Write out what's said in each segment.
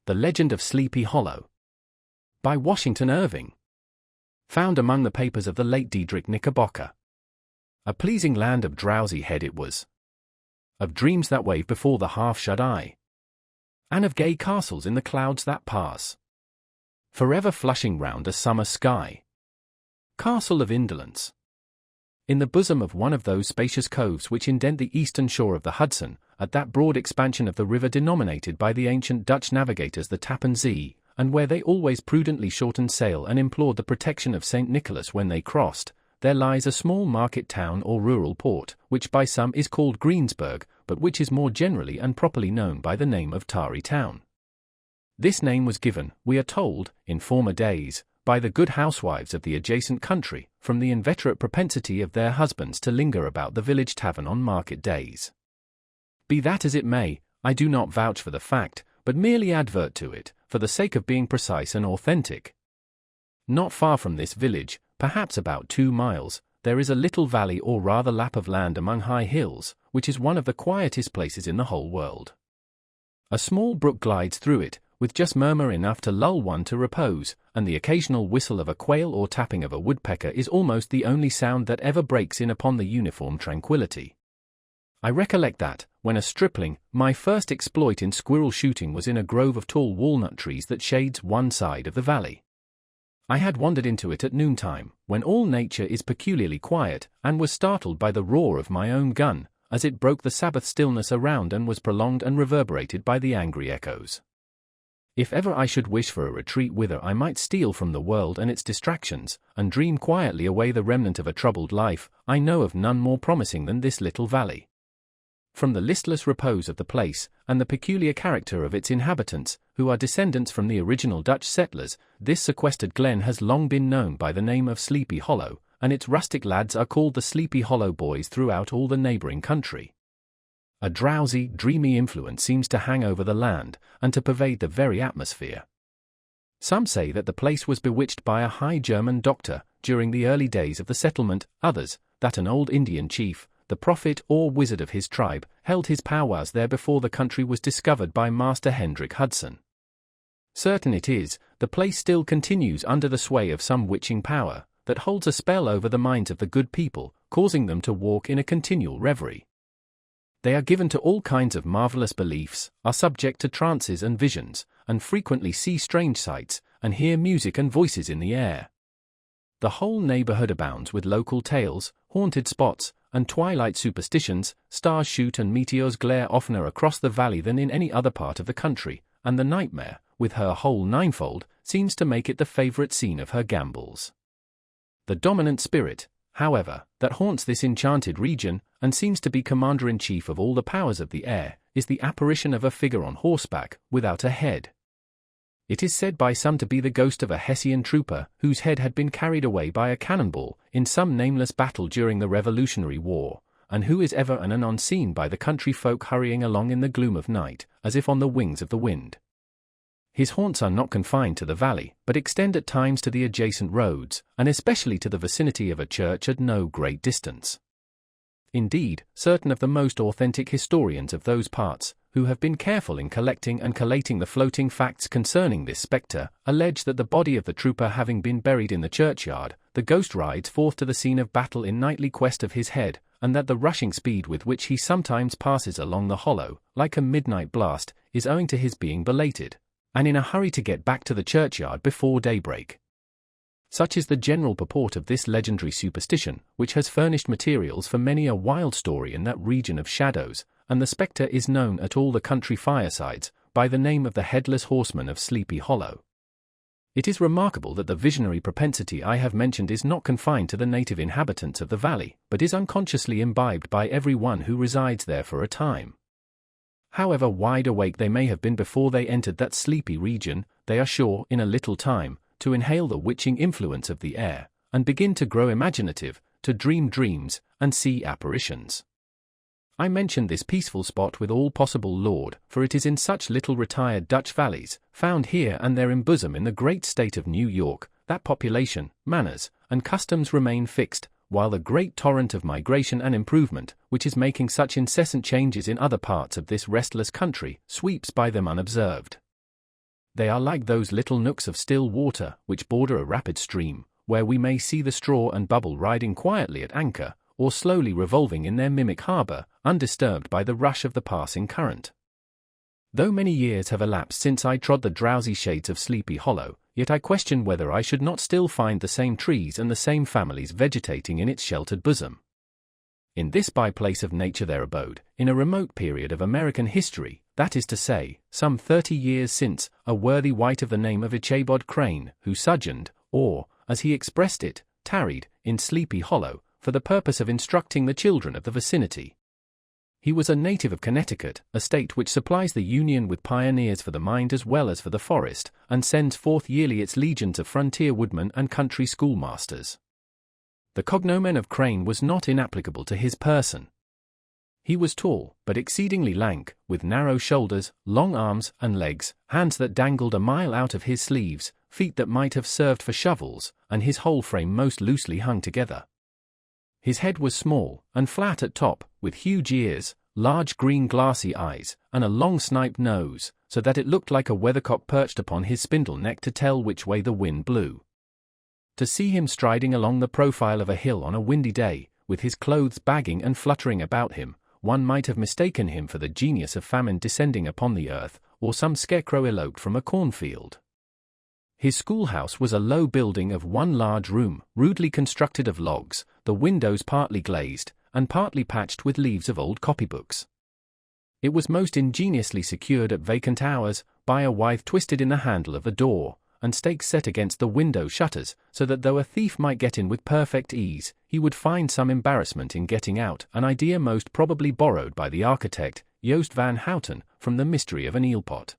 The Legend of Sleepy Hollow. By Washington Irving. Found among the papers of the late Diedrich Knickerbocker. A pleasing land of drowsy head it was, of dreams that wave before the half-shut eye, and of gay castles in the clouds that pass, forever flushing round a summer sky. Castle of Indolence. In the bosom of one of those spacious coves which indent the eastern shore of the Hudson, at that broad expansion of the river denominated by the ancient Dutch navigators the Tappan Zee, and where they always prudently shortened sail and implored the protection of St. Nicholas when they crossed, there lies a small market town or rural port, which by some is called Greensburg, but which is more generally and properly known by the name of Tarry Town. This name was given, we are told, in former days, by the good housewives of the adjacent country, from the inveterate propensity of their husbands to linger about the village tavern on market days. Be that as it may, I do not vouch for the fact, but merely advert to it, for the sake of being precise and authentic. Not far from this village, perhaps about 2 miles, there is a little valley or rather lap of land among high hills, which is one of the quietest places in the whole world. A small brook glides through it, with just murmur enough to lull one to repose, and the occasional whistle of a quail or tapping of a woodpecker is almost the only sound that ever breaks in upon the uniform tranquillity. I recollect that, when a stripling, my first exploit in squirrel shooting was in a grove of tall walnut trees that shades one side of the valley. I had wandered into it at noontime, when all nature is peculiarly quiet, and was startled by the roar of my own gun, as it broke the Sabbath stillness around and was prolonged and reverberated by the angry echoes. If ever I should wish for a retreat whither I might steal from the world and its distractions, and dream quietly away the remnant of a troubled life, I know of none more promising than this little valley. From the listless repose of the place, and the peculiar character of its inhabitants, who are descendants from the original Dutch settlers, this sequestered glen has long been known by the name of Sleepy Hollow, and its rustic lads are called the Sleepy Hollow boys throughout all the neighboring country. A drowsy, dreamy influence seems to hang over the land, and to pervade the very atmosphere. Some say that the place was bewitched by a high German doctor, during the early days of the settlement, others, that an old Indian chief, the prophet or wizard of his tribe, held his powwows there before the country was discovered by Master Hendrik Hudson. Certain it is, the place still continues under the sway of some witching power, that holds a spell over the minds of the good people, causing them to walk in a continual reverie. They are given to all kinds of marvelous beliefs, are subject to trances and visions, and frequently see strange sights, and hear music and voices in the air. The whole neighborhood abounds with local tales, haunted spots, and twilight superstitions. Stars shoot and meteors glare oftener across the valley than in any other part of the country, and the nightmare, with her whole ninefold, seems to make it the favorite scene of her gambols. The dominant spirit, however, that haunts this enchanted region, and seems to be commander-in-chief of all the powers of the air, is the apparition of a figure on horseback, without a head. It is said by some to be the ghost of a Hessian trooper, whose head had been carried away by a cannonball, in some nameless battle during the Revolutionary War, and who is ever and anon seen by the country folk hurrying along in the gloom of night, as if on the wings of the wind. His haunts are not confined to the valley, but extend at times to the adjacent roads, and especially to the vicinity of a church at no great distance. Indeed, certain of the most authentic historians of those parts, who have been careful in collecting and collating the floating facts concerning this spectre, allege that the body of the trooper having been buried in the churchyard, the ghost rides forth to the scene of battle in nightly quest of his head, and that the rushing speed with which he sometimes passes along the hollow, like a midnight blast, is owing to his being belated, and in a hurry to get back to the churchyard before daybreak. Such is the general purport of this legendary superstition, which has furnished materials for many a wild story in that region of shadows, and the spectre is known at all the country firesides, by the name of the Headless Horseman of Sleepy Hollow. It is remarkable that the visionary propensity I have mentioned is not confined to the native inhabitants of the valley, but is unconsciously imbibed by every one who resides there for a time. However wide awake they may have been before they entered that sleepy region, they are sure, in a little time, to inhale the witching influence of the air, and begin to grow imaginative, to dream dreams, and see apparitions. I mention this peaceful spot with all possible laud, for it is in such little retired Dutch valleys, found here and there embosomed in the great state of New York, that population, manners, and customs remain fixed, while the great torrent of migration and improvement, which is making such incessant changes in other parts of this restless country, sweeps by them unobserved. They are like those little nooks of still water which border a rapid stream, where we may see the straw and bubble riding quietly at anchor, or slowly revolving in their mimic harbor, undisturbed by the rush of the passing current. Though many years have elapsed since I trod the drowsy shades of Sleepy Hollow, yet I question whether I should not still find the same trees and the same families vegetating in its sheltered bosom. In this by-place of nature there abode, in a remote period of American history, that is to say, some 30 years since, a worthy wight of the name of Ichabod Crane, who sojourned, or, as he expressed it, tarried, in Sleepy Hollow, for the purpose of instructing the children of the vicinity. He was a native of Connecticut, a state which supplies the Union with pioneers for the mind as well as for the forest, and sends forth yearly its legions of frontier woodmen and country schoolmasters. The cognomen of Crane was not inapplicable to his person. He was tall, but exceedingly lank, with narrow shoulders, long arms and legs, hands that dangled a mile out of his sleeves, feet that might have served for shovels, and his whole frame most loosely hung together. His head was small, and flat at top, with huge ears, large green glassy eyes, and a long sniped nose, so that it looked like a weathercock perched upon his spindle neck to tell which way the wind blew. To see him striding along the profile of a hill on a windy day, with his clothes bagging and fluttering about him, one might have mistaken him for the genius of famine descending upon the earth, or some scarecrow eloped from a cornfield. His schoolhouse was a low building of one large room, rudely constructed of logs, the windows partly glazed, and partly patched with leaves of old copybooks. It was most ingeniously secured at vacant hours, by a withe twisted in the handle of the door, and stakes set against the window shutters, so that though a thief might get in with perfect ease, he would find some embarrassment in getting out, an idea most probably borrowed by the architect, Joost van Houten, from the mystery of an eelpot.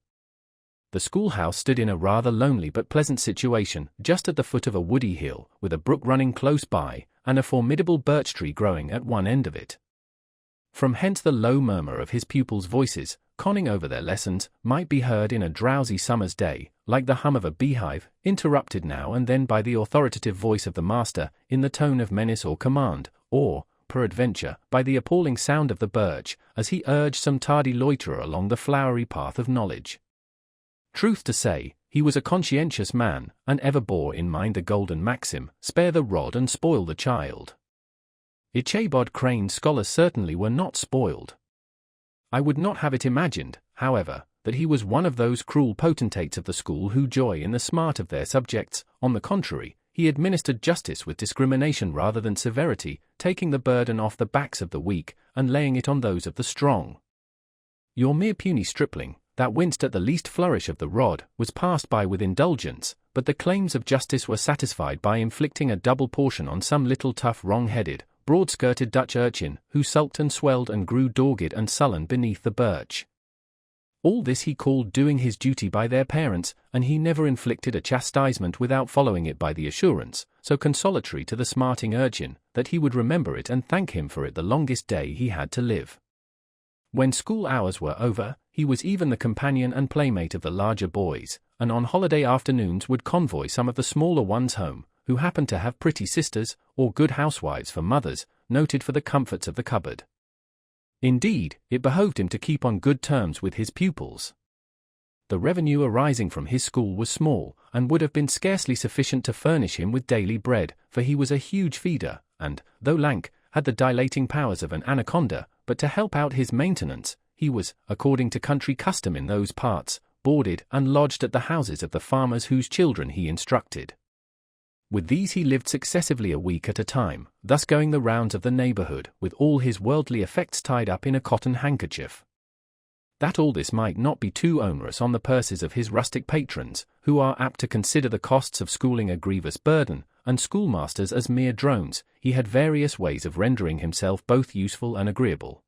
The schoolhouse stood in a rather lonely but pleasant situation, just at the foot of a woody hill, with a brook running close by, and a formidable birch tree growing at one end of it. From hence the low murmur of his pupils' voices, conning over their lessons, might be heard in a drowsy summer's day, like the hum of a beehive, interrupted now and then by the authoritative voice of the master, in the tone of menace or command, or, peradventure, by the appalling sound of the birch, as he urged some tardy loiterer along the flowery path of knowledge. Truth to say, he was a conscientious man, and ever bore in mind the golden maxim, spare the rod and spoil the child. Ichabod Crane's scholars certainly were not spoiled. I would not have it imagined, however, that he was one of those cruel potentates of the school who joy in the smart of their subjects. On the contrary, he administered justice with discrimination rather than severity, taking the burden off the backs of the weak, and laying it on those of the strong. Your mere puny stripling, that winced at the least flourish of the rod, was passed by with indulgence, but the claims of justice were satisfied by inflicting a double portion on some little tough wrong-headed, broad-skirted Dutch urchin, who sulked and swelled and grew dogged and sullen beneath the birch. All this he called doing his duty by their parents, and he never inflicted a chastisement without following it by the assurance, so consolatory to the smarting urchin, that he would remember it and thank him for it the longest day he had to live. When school hours were over, he was even the companion and playmate of the larger boys, and on holiday afternoons would convoy some of the smaller ones home, who happened to have pretty sisters, or good housewives for mothers, noted for the comforts of the cupboard. Indeed, it behoved him to keep on good terms with his pupils. The revenue arising from his school was small, and would have been scarcely sufficient to furnish him with daily bread, for he was a huge feeder, and, though lank, had the dilating powers of an anaconda, but to help out his maintenance, he was, according to country custom in those parts, boarded and lodged at the houses of the farmers whose children he instructed. With these he lived successively a week at a time, thus going the rounds of the neighborhood, with all his worldly effects tied up in a cotton handkerchief. That all this might not be too onerous on the purses of his rustic patrons, who are apt to consider the costs of schooling a grievous burden, and schoolmasters as mere drones, he had various ways of rendering himself both useful and agreeable.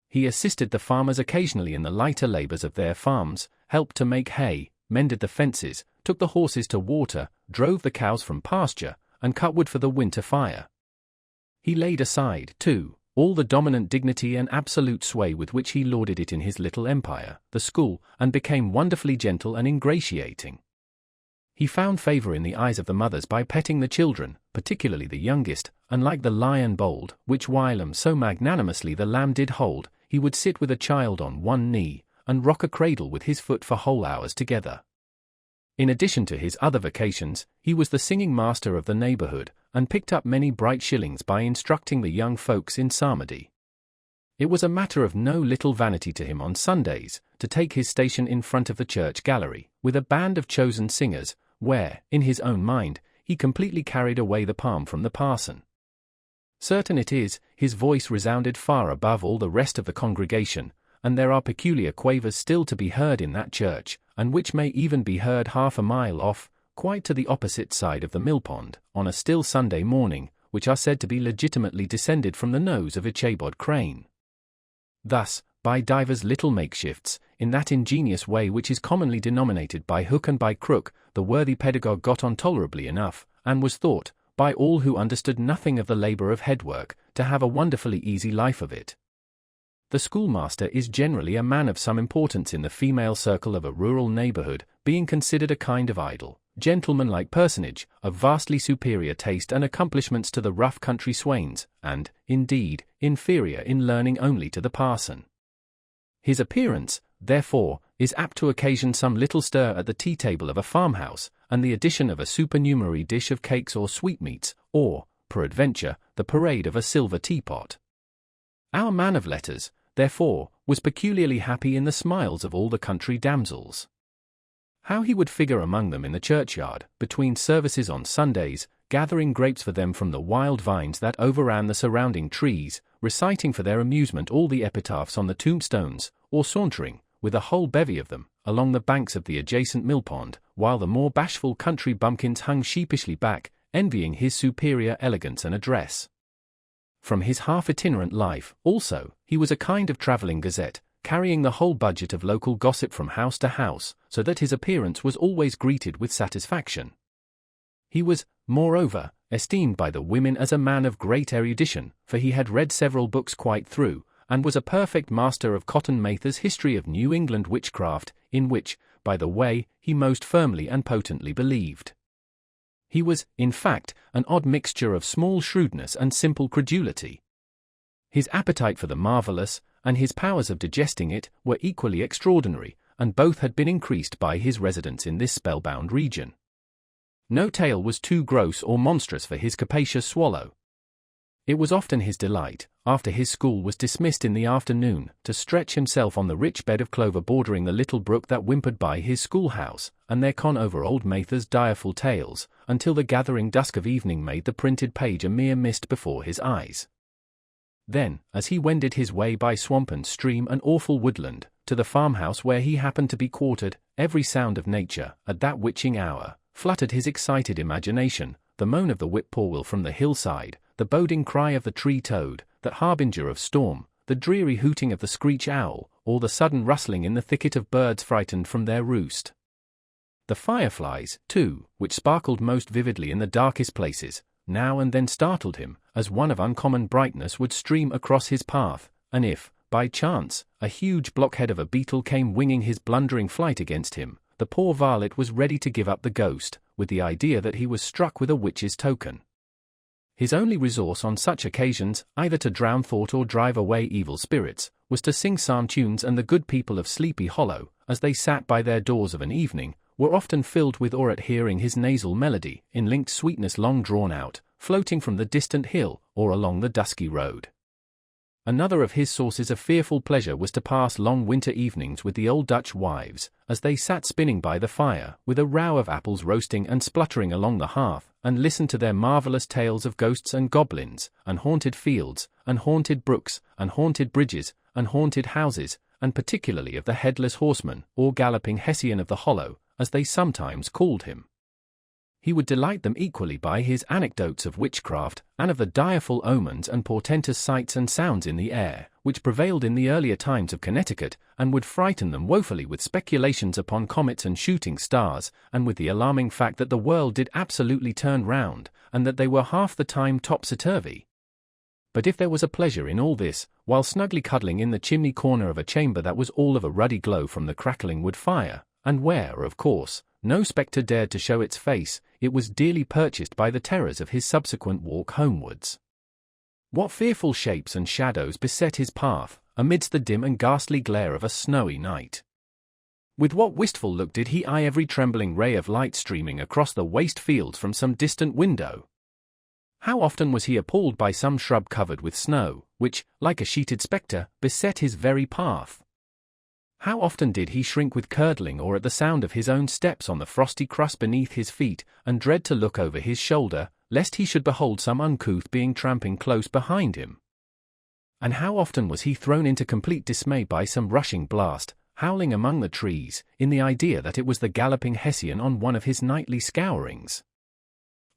He assisted the farmers occasionally in the lighter labors of their farms, helped to make hay, mended the fences, took the horses to water, drove the cows from pasture, and cut wood for the winter fire. He laid aside, too, all the dominant dignity and absolute sway with which he lauded it in his little empire, the school, and became wonderfully gentle and ingratiating. He found favor in the eyes of the mothers by petting the children, particularly the youngest, and like the lion bold, which whilom so magnanimously the lamb did hold, he would sit with a child on one knee, and rock a cradle with his foot for whole hours together. In addition to his other vocations, he was the singing master of the neighborhood, and picked up many bright shillings by instructing the young folks in psalmody. It was a matter of no little vanity to him on Sundays to take his station in front of the church gallery, with a band of chosen singers, where, in his own mind, he completely carried away the palm from the parson. Certain it is, his voice resounded far above all the rest of the congregation, and there are peculiar quavers still to be heard in that church, and which may even be heard half a mile off, quite to the opposite side of the millpond, on a still Sunday morning, which are said to be legitimately descended from the nose of Ichabod Crane. Thus, by divers little makeshifts, in that ingenious way which is commonly denominated by hook and by crook, the worthy pedagogue got on tolerably enough, and was thought, by all who understood nothing of the labor of headwork, to have a wonderfully easy life of it. The schoolmaster is generally a man of some importance in the female circle of a rural neighborhood, being considered a kind of idle, gentleman-like personage, of vastly superior taste and accomplishments to the rough country swains, and, indeed, inferior in learning only to the parson. His appearance, therefore, is apt to occasion some little stir at the tea-table of a farmhouse, and the addition of a supernumerary dish of cakes or sweetmeats, or, peradventure, the parade of a silver teapot. Our man of letters, therefore, was peculiarly happy in the smiles of all the country damsels. How he would figure among them in the churchyard, between services on Sundays, gathering grapes for them from the wild vines that overran the surrounding trees, reciting for their amusement all the epitaphs on the tombstones, or sauntering, with a whole bevy of them, along the banks of the adjacent millpond, while the more bashful country bumpkins hung sheepishly back, envying his superior elegance and address. From his half-itinerant life, also, he was a kind of travelling gazette, carrying the whole budget of local gossip from house to house, so that his appearance was always greeted with satisfaction. He was, moreover, esteemed by the women as a man of great erudition, for he had read several books quite through, and was a perfect master of Cotton Mather's History of New England Witchcraft, in which, by the way, he most firmly and potently believed. He was, in fact, an odd mixture of small shrewdness and simple credulity. His appetite for the marvelous, and his powers of digesting it, were equally extraordinary, and both had been increased by his residence in this spellbound region. No tale was too gross or monstrous for his capacious swallow. It was often his delight, after his school was dismissed in the afternoon, to stretch himself on the rich bed of clover bordering the little brook that whimpered by his schoolhouse, and there con over old Mather's direful tales, until the gathering dusk of evening made the printed page a mere mist before his eyes. Then, as he wended his way by swamp and stream and awful woodland, to the farmhouse where he happened to be quartered, every sound of nature, at that witching hour, fluttered his excited imagination, the moan of the whip-poor-will from the hillside, the boding cry of the tree-toad, the harbinger of storm, the dreary hooting of the screech-owl, or the sudden rustling in the thicket of birds frightened from their roost. The fireflies, too, which sparkled most vividly in the darkest places, now and then startled him, as one of uncommon brightness would stream across his path, and if, by chance, a huge blockhead of a beetle came winging his blundering flight against him, the poor varlet was ready to give up the ghost, with the idea that he was struck with a witch's token. His only resource on such occasions, either to drown thought or drive away evil spirits, was to sing psalm tunes, and the good people of Sleepy Hollow, as they sat by their doors of an evening, were often filled with awe at hearing his nasal melody, in linked sweetness long drawn out, floating from the distant hill, or along the dusky road. Another of his sources of fearful pleasure was to pass long winter evenings with the old Dutch wives, as they sat spinning by the fire, with a row of apples roasting and spluttering along the hearth, and listen to their marvelous tales of ghosts and goblins, and haunted fields, and haunted brooks, and haunted bridges, and haunted houses, and particularly of the Headless Horseman, or Galloping Hessian of the Hollow, as they sometimes called him. He would delight them equally by his anecdotes of witchcraft, and of the direful omens and portentous sights and sounds in the air, which prevailed in the earlier times of Connecticut, and would frighten them woefully with speculations upon comets and shooting stars, and with the alarming fact that the world did absolutely turn round, and that they were half the time topsy-turvy. But if there was a pleasure in all this, while snugly cuddling in the chimney corner of a chamber that was all of a ruddy glow from the crackling wood fire, and where, of course, no spectre dared to show its face, it was dearly purchased by the terrors of his subsequent walk homewards. What fearful shapes and shadows beset his path, amidst the dim and ghastly glare of a snowy night! With what wistful look did he eye every trembling ray of light streaming across the waste fields from some distant window! How often was he appalled by some shrub covered with snow, which, like a sheeted spectre, beset his very path! How often did he shrink with curdling awe at the sound of his own steps on the frosty crust beneath his feet, and dread to look over his shoulder, lest he should behold some uncouth being tramping close behind him! And how often was he thrown into complete dismay by some rushing blast, howling among the trees, in the idea that it was the galloping Hessian on one of his nightly scourings!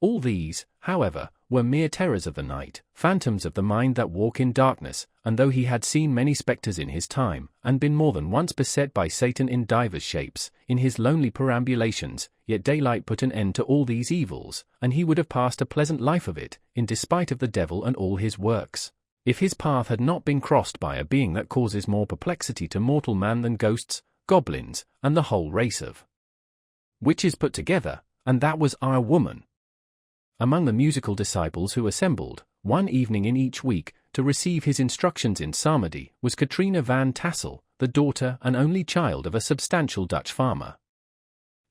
All these, however, were mere terrors of the night, phantoms of the mind that walk in darkness, and though he had seen many spectres in his time, and been more than once beset by Satan in divers shapes, in his lonely perambulations, yet daylight put an end to all these evils, and he would have passed a pleasant life of it, in despite of the devil and all his works, if his path had not been crossed by a being that causes more perplexity to mortal man than ghosts, goblins, and the whole race of witches put together, and that was our woman. Among the musical disciples who assembled, one evening in each week, to receive his instructions in psalmody, was Katrina van Tassel, the daughter and only child of a substantial Dutch farmer.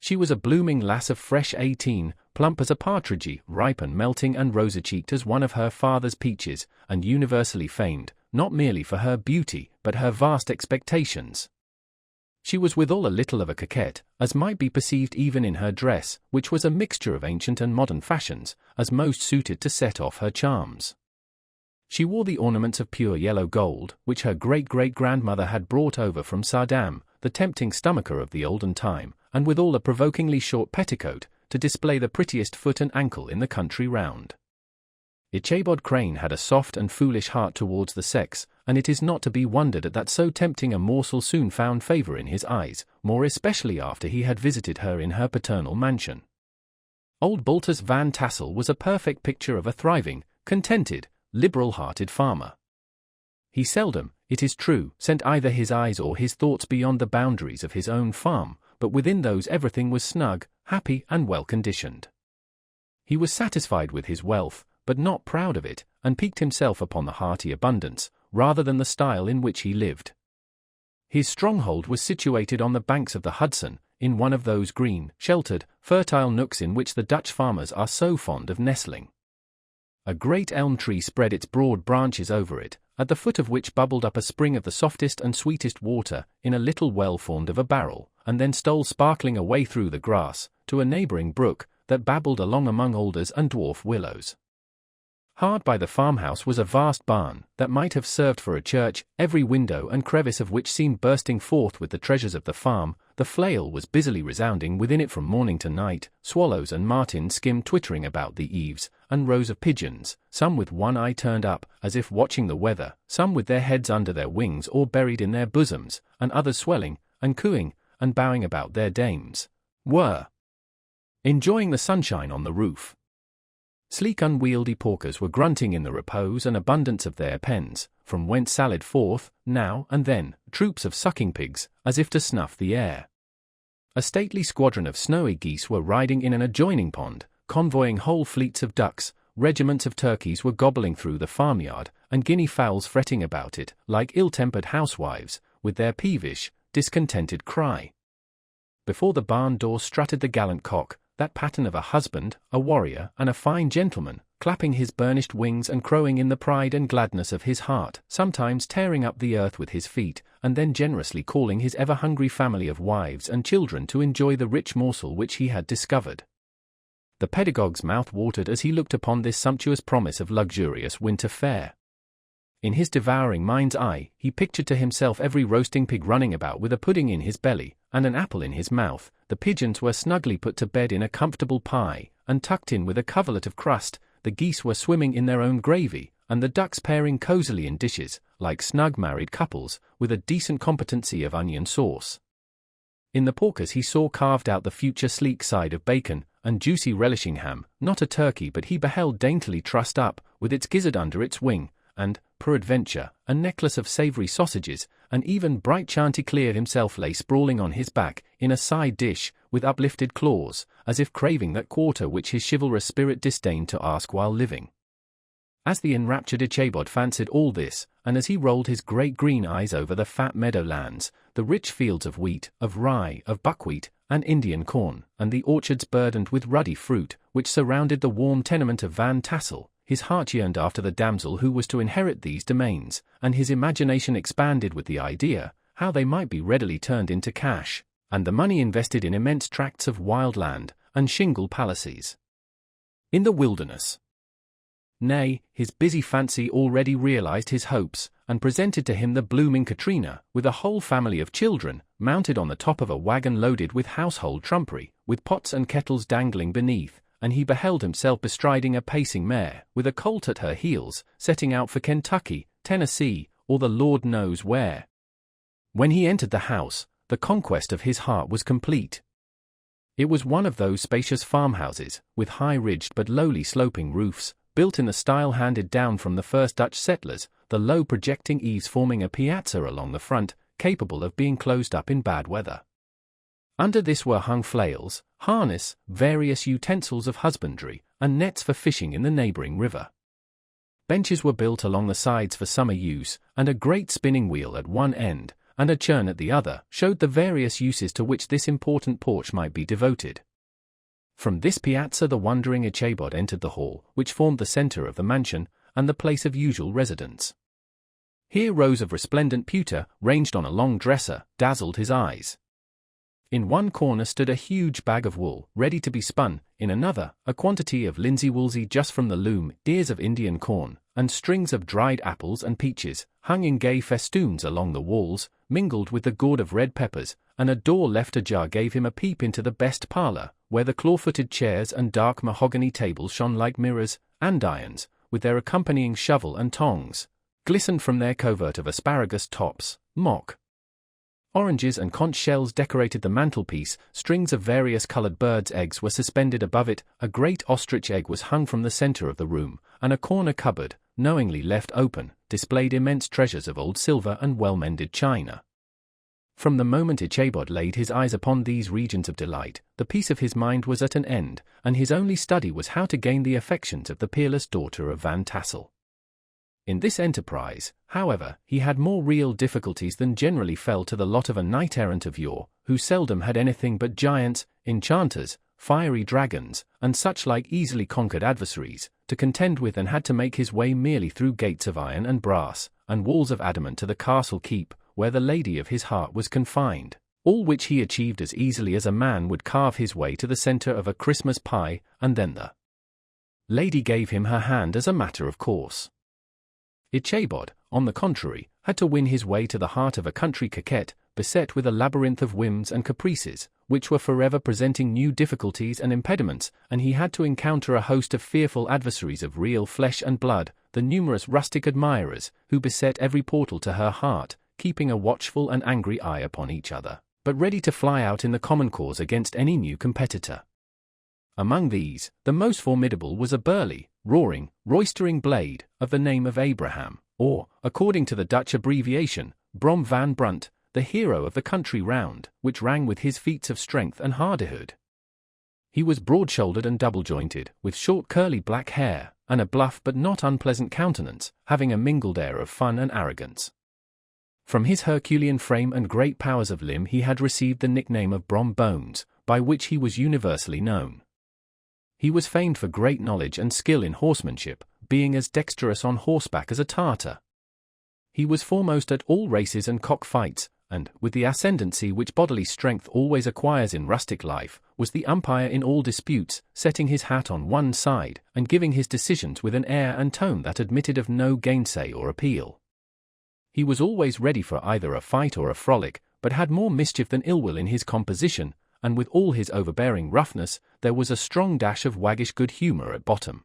She was a blooming lass of fresh 18, plump as a partridge, ripe and melting and rosy-cheeked as one of her father's peaches, and universally famed, not merely for her beauty, but her vast expectations. She was withal a little of a coquette, as might be perceived even in her dress, which was a mixture of ancient and modern fashions, as most suited to set off her charms. She wore the ornaments of pure yellow gold, which her great-great-grandmother had brought over from Sardam, the tempting stomacher of the olden time, and withal a provokingly short petticoat, to display the prettiest foot and ankle in the country round. Ichabod Crane had a soft and foolish heart towards the sex, and it is not to be wondered at that so tempting a morsel soon found favour in his eyes, more especially after he had visited her in her paternal mansion. Old Baltus van Tassel was a perfect picture of a thriving, contented, liberal-hearted farmer. He seldom, it is true, sent either his eyes or his thoughts beyond the boundaries of his own farm, but within those everything was snug, happy, and well-conditioned. He was satisfied with his wealth, but not proud of it, and piqued himself upon the hearty abundance, rather than the style in which he lived. His stronghold was situated on the banks of the Hudson, in one of those green, sheltered, fertile nooks in which the Dutch farmers are so fond of nestling. A great elm tree spread its broad branches over it, at the foot of which bubbled up a spring of the softest and sweetest water, in a little well formed of a barrel, and then stole sparkling away through the grass, to a neighbouring brook, that babbled along among alders and dwarf willows. Hard by the farmhouse was a vast barn, that might have served for a church, every window and crevice of which seemed bursting forth with the treasures of the farm. The flail was busily resounding within it from morning to night, swallows and martins skimmed twittering about the eaves, and rows of pigeons, some with one eye turned up, as if watching the weather, some with their heads under their wings or buried in their bosoms, and others swelling, and cooing, and bowing about their dames, were enjoying the sunshine on the roof. Sleek unwieldy porkers were grunting in the repose and abundance of their pens, from whence sallied forth, now and then, troops of sucking pigs, as if to snuff the air. A stately squadron of snowy geese were riding in an adjoining pond, convoying whole fleets of ducks, regiments of turkeys were gobbling through the farmyard, and guinea fowls fretting about it, like ill-tempered housewives, with their peevish, discontented cry. Before the barn door strutted the gallant cock, that pattern of a husband, a warrior, and a fine gentleman, clapping his burnished wings and crowing in the pride and gladness of his heart, sometimes tearing up the earth with his feet, and then generously calling his ever-hungry family of wives and children to enjoy the rich morsel which he had discovered. The pedagogue's mouth watered as he looked upon this sumptuous promise of luxurious winter fare. In his devouring mind's eye, he pictured to himself every roasting pig running about with a pudding in his belly, and an apple in his mouth. The pigeons were snugly put to bed in a comfortable pie, and tucked in with a coverlet of crust. The geese were swimming in their own gravy, and the ducks pairing cosily in dishes, like snug married couples, with a decent competency of onion sauce. In the porkers he saw carved out the future sleek side of bacon, and juicy relishing ham, not a turkey but he beheld daintily trussed up, with its gizzard under its wing, and, peradventure, a necklace of savoury sausages, and even bright Chanticleer himself lay sprawling on his back, in a side dish, with uplifted claws, as if craving that quarter which his chivalrous spirit disdained to ask while living. As the enraptured Ichabod fancied all this, and as he rolled his great green eyes over the fat meadowlands, the rich fields of wheat, of rye, of buckwheat, and Indian corn, and the orchards burdened with ruddy fruit, which surrounded the warm tenement of Van Tassel, his heart yearned after the damsel who was to inherit these domains, and his imagination expanded with the idea how they might be readily turned into cash, and the money invested in immense tracts of wild land, and shingle palaces in the wilderness. Nay, his busy fancy already realized his hopes, and presented to him the blooming Katrina, with a whole family of children, mounted on the top of a wagon loaded with household trumpery, with pots and kettles dangling beneath, and he beheld himself bestriding a pacing mare, with a colt at her heels, setting out for Kentucky, Tennessee, or the Lord knows where. When he entered the house, the conquest of his heart was complete. It was one of those spacious farmhouses, with high-ridged but lowly sloping roofs, built in the style handed down from the first Dutch settlers, the low projecting eaves forming a piazza along the front, capable of being closed up in bad weather. Under this were hung flails, harness, various utensils of husbandry, and nets for fishing in the neighboring river. Benches were built along the sides for summer use, and a great spinning wheel at one end, and a churn at the other, showed the various uses to which this important porch might be devoted. From this piazza the wondering Ichabod entered the hall, which formed the centre of the mansion, and the place of usual residence. Here rows of resplendent pewter, ranged on a long dresser, dazzled his eyes. In one corner stood a huge bag of wool, ready to be spun, in another, a quantity of linsey-woolsey just from the loom, ears of Indian corn, and strings of dried apples and peaches, hung in gay festoons along the walls, mingled with the gourd of red peppers, and a door left ajar gave him a peep into the best parlour, where the claw-footed chairs and dark mahogany tables shone like mirrors, andirons, with their accompanying shovel and tongs, glistened from their covert of asparagus tops, mock oranges and conch shells decorated the mantelpiece, strings of various coloured birds' eggs were suspended above it, a great ostrich egg was hung from the centre of the room, and a corner cupboard, knowingly left open, displayed immense treasures of old silver and well-mended china. From the moment Ichabod laid his eyes upon these regions of delight, the peace of his mind was at an end, and his only study was how to gain the affections of the peerless daughter of Van Tassel. In this enterprise, however, he had more real difficulties than generally fell to the lot of a knight-errant of yore, who seldom had anything but giants, enchanters, fiery dragons, and such like easily conquered adversaries, to contend with, and had to make his way merely through gates of iron and brass, and walls of adamant to the castle keep, where the lady of his heart was confined, all which he achieved as easily as a man would carve his way to the centre of a Christmas pie, and then the lady gave him her hand as a matter of course. Ichabod, on the contrary, had to win his way to the heart of a country coquette, beset with a labyrinth of whims and caprices, which were forever presenting new difficulties and impediments, and he had to encounter a host of fearful adversaries of real flesh and blood, the numerous rustic admirers, who beset every portal to her heart, keeping a watchful and angry eye upon each other, but ready to fly out in the common cause against any new competitor. Among these, the most formidable was a burly, roaring, roistering blade, of the name of Abraham, or, according to the Dutch abbreviation, Brom van Brunt, the hero of the country round, which rang with his feats of strength and hardihood. He was broad-shouldered and double-jointed, with short curly black hair, and a bluff but not unpleasant countenance, having a mingled air of fun and arrogance. From his Herculean frame and great powers of limb he had received the nickname of Brom Bones, by which he was universally known. He was famed for great knowledge and skill in horsemanship, being as dexterous on horseback as a Tartar. He was foremost at all races and cock-fights, and, with the ascendancy which bodily strength always acquires in rustic life, was the umpire in all disputes, setting his hat on one side, and giving his decisions with an air and tone that admitted of no gainsay or appeal. He was always ready for either a fight or a frolic, but had more mischief than ill-will in his composition, and with all his overbearing roughness, there was a strong dash of waggish good humour at bottom.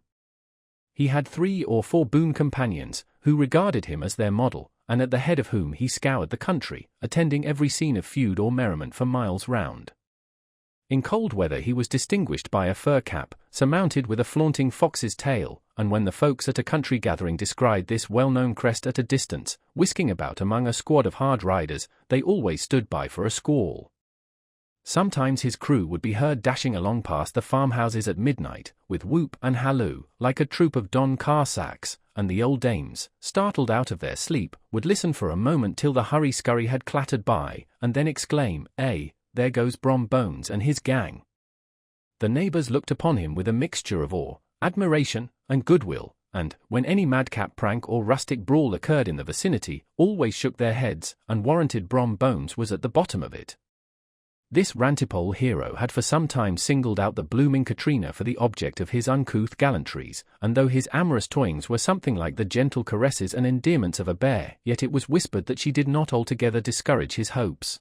He had 3 or 4 boon companions, who regarded him as their model, and at the head of whom he scoured the country, attending every scene of feud or merriment for miles round. In cold weather he was distinguished by a fur cap, surmounted with a flaunting fox's tail, and when the folks at a country gathering descried this well-known crest at a distance, whisking about among a squad of hard riders, they always stood by for a squall. Sometimes his crew would be heard dashing along past the farmhouses at midnight, with whoop and halloo, like a troop of Don Cossacks, and the old dames, startled out of their sleep, would listen for a moment till the hurry-scurry had clattered by, and then exclaim, there goes Brom Bones and his gang. The neighbours looked upon him with a mixture of awe, admiration, and goodwill, and, when any madcap prank or rustic brawl occurred in the vicinity, always shook their heads, and warranted Brom Bones was at the bottom of it. This rantipole hero had for some time singled out the blooming Katrina for the object of his uncouth gallantries, and though his amorous toyings were something like the gentle caresses and endearments of a bear, yet it was whispered that she did not altogether discourage his hopes.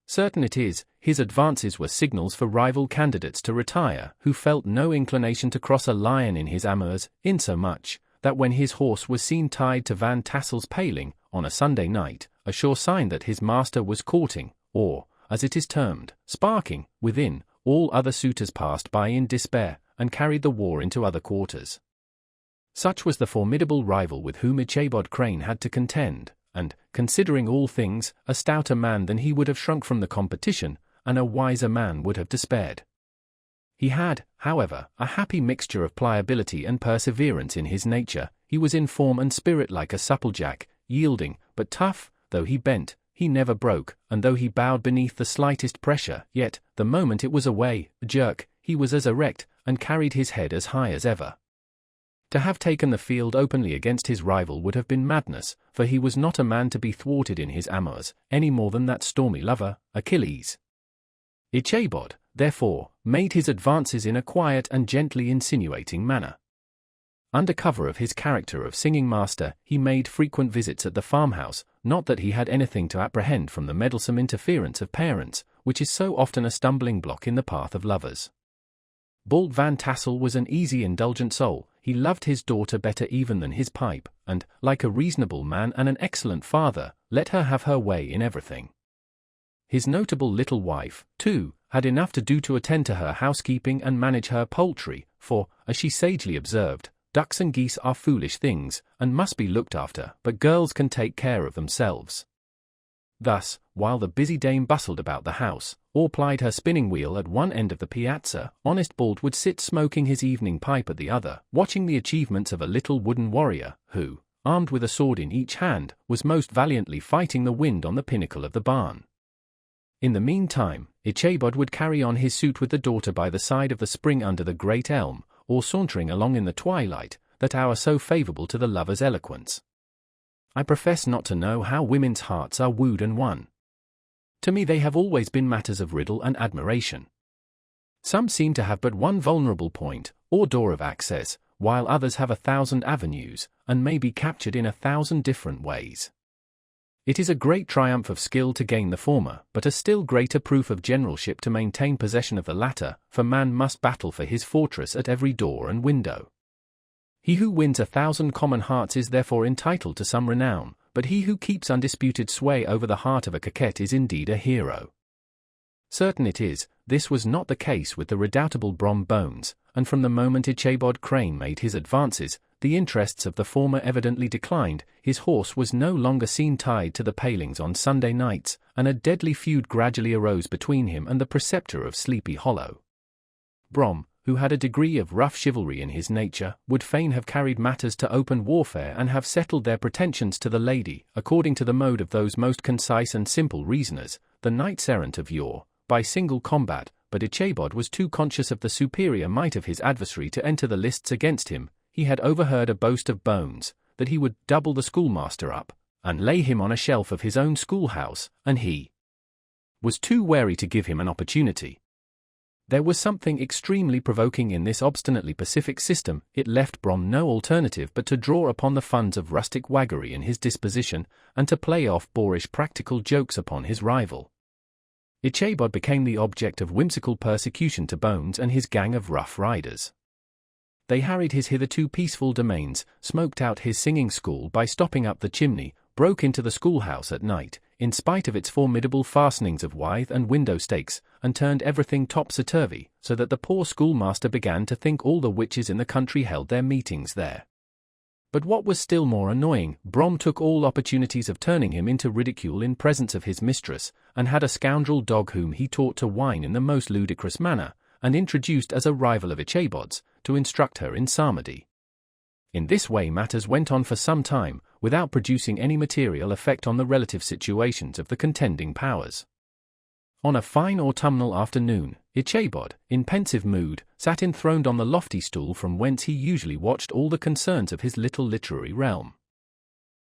Certain it is, his advances were signals for rival candidates to retire, who felt no inclination to cross a lion in his amours, insomuch that when his horse was seen tied to Van Tassel's paling, on a Sunday night, a sure sign that his master was courting, or, as it is termed, sparking, within, all other suitors passed by in despair, and carried the war into other quarters. Such was the formidable rival with whom Ichabod Crane had to contend, and, considering all things, a stouter man than he would have shrunk from the competition, and a wiser man would have despaired. He had, however, a happy mixture of pliability and perseverance in his nature. He was in form and spirit like a supplejack, yielding, but tough. Though he bent, he never broke, and though he bowed beneath the slightest pressure, yet, the moment it was away, a jerk, he was as erect, and carried his head as high as ever. To have taken the field openly against his rival would have been madness, for he was not a man to be thwarted in his amours, any more than that stormy lover, Achilles. Ichabod, therefore, made his advances in a quiet and gently insinuating manner. Under cover of his character of singing master, he made frequent visits at the farmhouse, not that he had anything to apprehend from the meddlesome interference of parents, which is so often a stumbling block in the path of lovers. Bald Van Tassel was an easy, indulgent soul. He loved his daughter better even than his pipe, and, like a reasonable man and an excellent father, let her have her way in everything. His notable little wife, too, had enough to do to attend to her housekeeping and manage her poultry, for, as she sagely observed, ducks and geese are foolish things, and must be looked after, but girls can take care of themselves. Thus, while the busy dame bustled about the house, or plied her spinning wheel at one end of the piazza, honest Bald would sit smoking his evening pipe at the other, watching the achievements of a little wooden warrior, who, armed with a sword in each hand, was most valiantly fighting the wind on the pinnacle of the barn. In the meantime, Ichabod would carry on his suit with the daughter by the side of the spring under the great elm, or sauntering along in the twilight, that hour so favourable to the lover's eloquence. I profess not to know how women's hearts are wooed and won. To me they have always been matters of riddle and admiration. Some seem to have but one vulnerable point, or door of access, while others have 1,000 avenues, and may be captured in 1,000 different ways. It is a great triumph of skill to gain the former, but a still greater proof of generalship to maintain possession of the latter, for man must battle for his fortress at every door and window. He who wins 1,000 common hearts is therefore entitled to some renown, but he who keeps undisputed sway over the heart of a coquette is indeed a hero. Certain it is, this was not the case with the redoubtable Brom Bones, and from the moment Ichabod Crane made his advances, the interests of the former evidently declined. His horse was no longer seen tied to the palings on Sunday nights, and a deadly feud gradually arose between him and the preceptor of Sleepy Hollow. Brom, who had a degree of rough chivalry in his nature, would fain have carried matters to open warfare and have settled their pretensions to the lady, according to the mode of those most concise and simple reasoners, the knights-errant of yore, by single combat, but Ichabod was too conscious of the superior might of his adversary to enter the lists against him. He had overheard a boast of Bones, that he would double the schoolmaster up, and lay him on a shelf of his own schoolhouse, and he was too wary to give him an opportunity. There was something extremely provoking in this obstinately pacific system. It left Brom no alternative but to draw upon the funds of rustic waggery in his disposition, and to play off boorish practical jokes upon his rival. Ichabod became the object of whimsical persecution to Bones and his gang of rough riders. They harried his hitherto peaceful domains, smoked out his singing school by stopping up the chimney, broke into the schoolhouse at night, in spite of its formidable fastenings of withe and window stakes, and turned everything topsy-turvy, so that the poor schoolmaster began to think all the witches in the country held their meetings there. But what was still more annoying, Brom took all opportunities of turning him into ridicule in presence of his mistress, and had a scoundrel dog whom he taught to whine in the most ludicrous manner, and introduced as a rival of Ichabod's, to instruct her in psalmody. In this way matters went on for some time, without producing any material effect on the relative situations of the contending powers. On a fine autumnal afternoon, Ichabod, in pensive mood, sat enthroned on the lofty stool from whence he usually watched all the concerns of his little literary realm.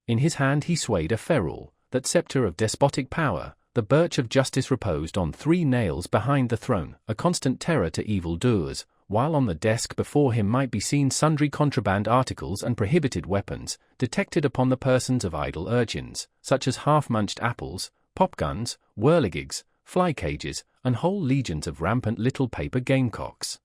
In his hand he swayed a ferule, that sceptre of despotic power. The birch of justice reposed on 3 nails behind the throne, a constant terror to evil-doers, while on the desk before him might be seen sundry contraband articles and prohibited weapons, detected upon the persons of idle urchins, such as half-munched apples, pop-guns, whirligigs, fly-cages, and whole legions of rampant little paper gamecocks.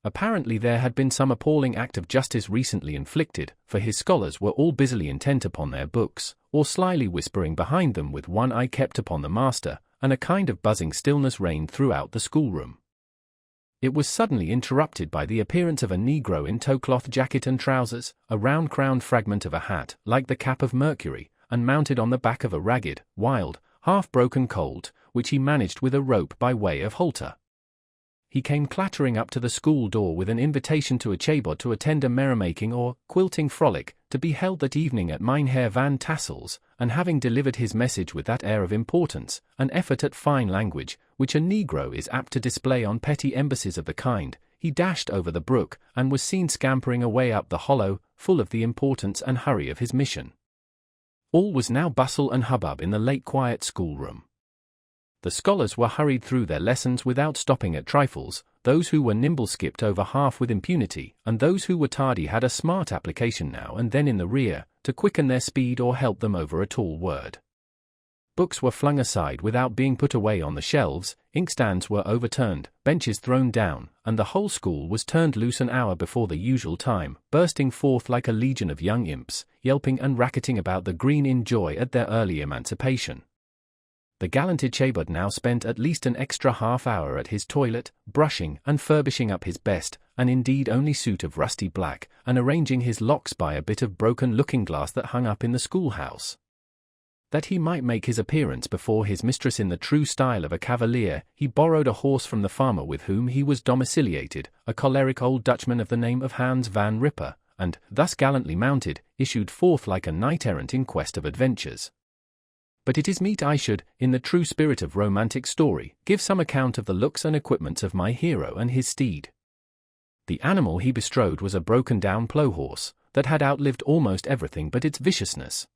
Apparently there had been some appalling act of justice recently inflicted, for his scholars were all busily intent upon their books, or slyly whispering behind them with one eye kept upon the master, and a kind of buzzing stillness reigned throughout the schoolroom. It was suddenly interrupted by the appearance of a negro in tow-cloth jacket and trousers, a round-crowned fragment of a hat, like the cap of Mercury, and mounted on the back of a ragged, wild, half-broken colt, which he managed with a rope by way of halter. He came clattering up to the school door with an invitation to Ichabod to attend a merrymaking or quilting frolic, to be held that evening at Mynheer Van Tassel's, and having delivered his message with that air of importance, an effort at fine language, which a negro is apt to display on petty embassies of the kind, he dashed over the brook, and was seen scampering away up the hollow, full of the importance and hurry of his mission. All was now bustle and hubbub in the late quiet schoolroom. The scholars were hurried through their lessons without stopping at trifles, those who were nimble skipped over half with impunity, and those who were tardy had a smart application now and then in the rear, to quicken their speed or help them over a tall word. Books were flung aside without being put away on the shelves, inkstands were overturned, benches thrown down, and the whole school was turned loose an hour before the usual time, bursting forth like a legion of young imps, yelping and racketing about the green in joy at their early emancipation. The gallant Ichabod now spent at least an extra half-hour at his toilet, brushing and furbishing up his best, and indeed only suit of rusty black, and arranging his locks by a bit of broken looking-glass that hung up in the schoolhouse. That he might make his appearance before his mistress in the true style of a cavalier, he borrowed a horse from the farmer with whom he was domiciliated, a choleric old Dutchman of the name of Hans van Ripper, and, thus gallantly mounted, issued forth like a knight-errant in quest of adventures. But it is meet I should, in the true spirit of romantic story, give some account of the looks and equipments of my hero and his steed. The animal he bestrode was a broken-down plough-horse, that had outlived almost everything but its viciousness.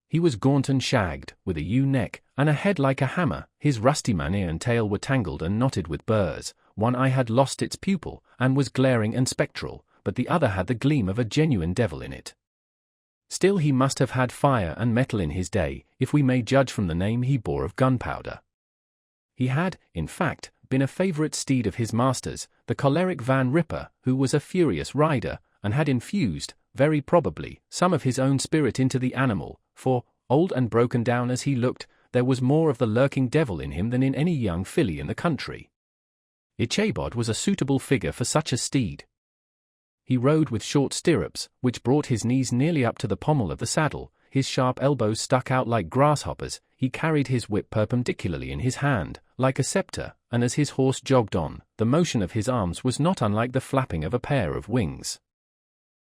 He was gaunt and shagged, with a ewe neck, and a head like a hammer. His rusty mane and tail were tangled and knotted with burrs, one eye had lost its pupil, and was glaring and spectral, but the other had the gleam of a genuine devil in it. Still he must have had fire and metal in his day, if we may judge from the name he bore of gunpowder. He had, in fact, been a favourite steed of his master's, the choleric Van Ripper, who was a furious rider, and had infused, very probably, some of his own spirit into the animal, for, old and broken down as he looked, there was more of the lurking devil in him than in any young filly in the country. Ichabod was a suitable figure for such a steed. He rode with short stirrups, which brought his knees nearly up to the pommel of the saddle, his sharp elbows stuck out like grasshoppers, he carried his whip perpendicularly in his hand, like a sceptre, and as his horse jogged on, the motion of his arms was not unlike the flapping of a pair of wings.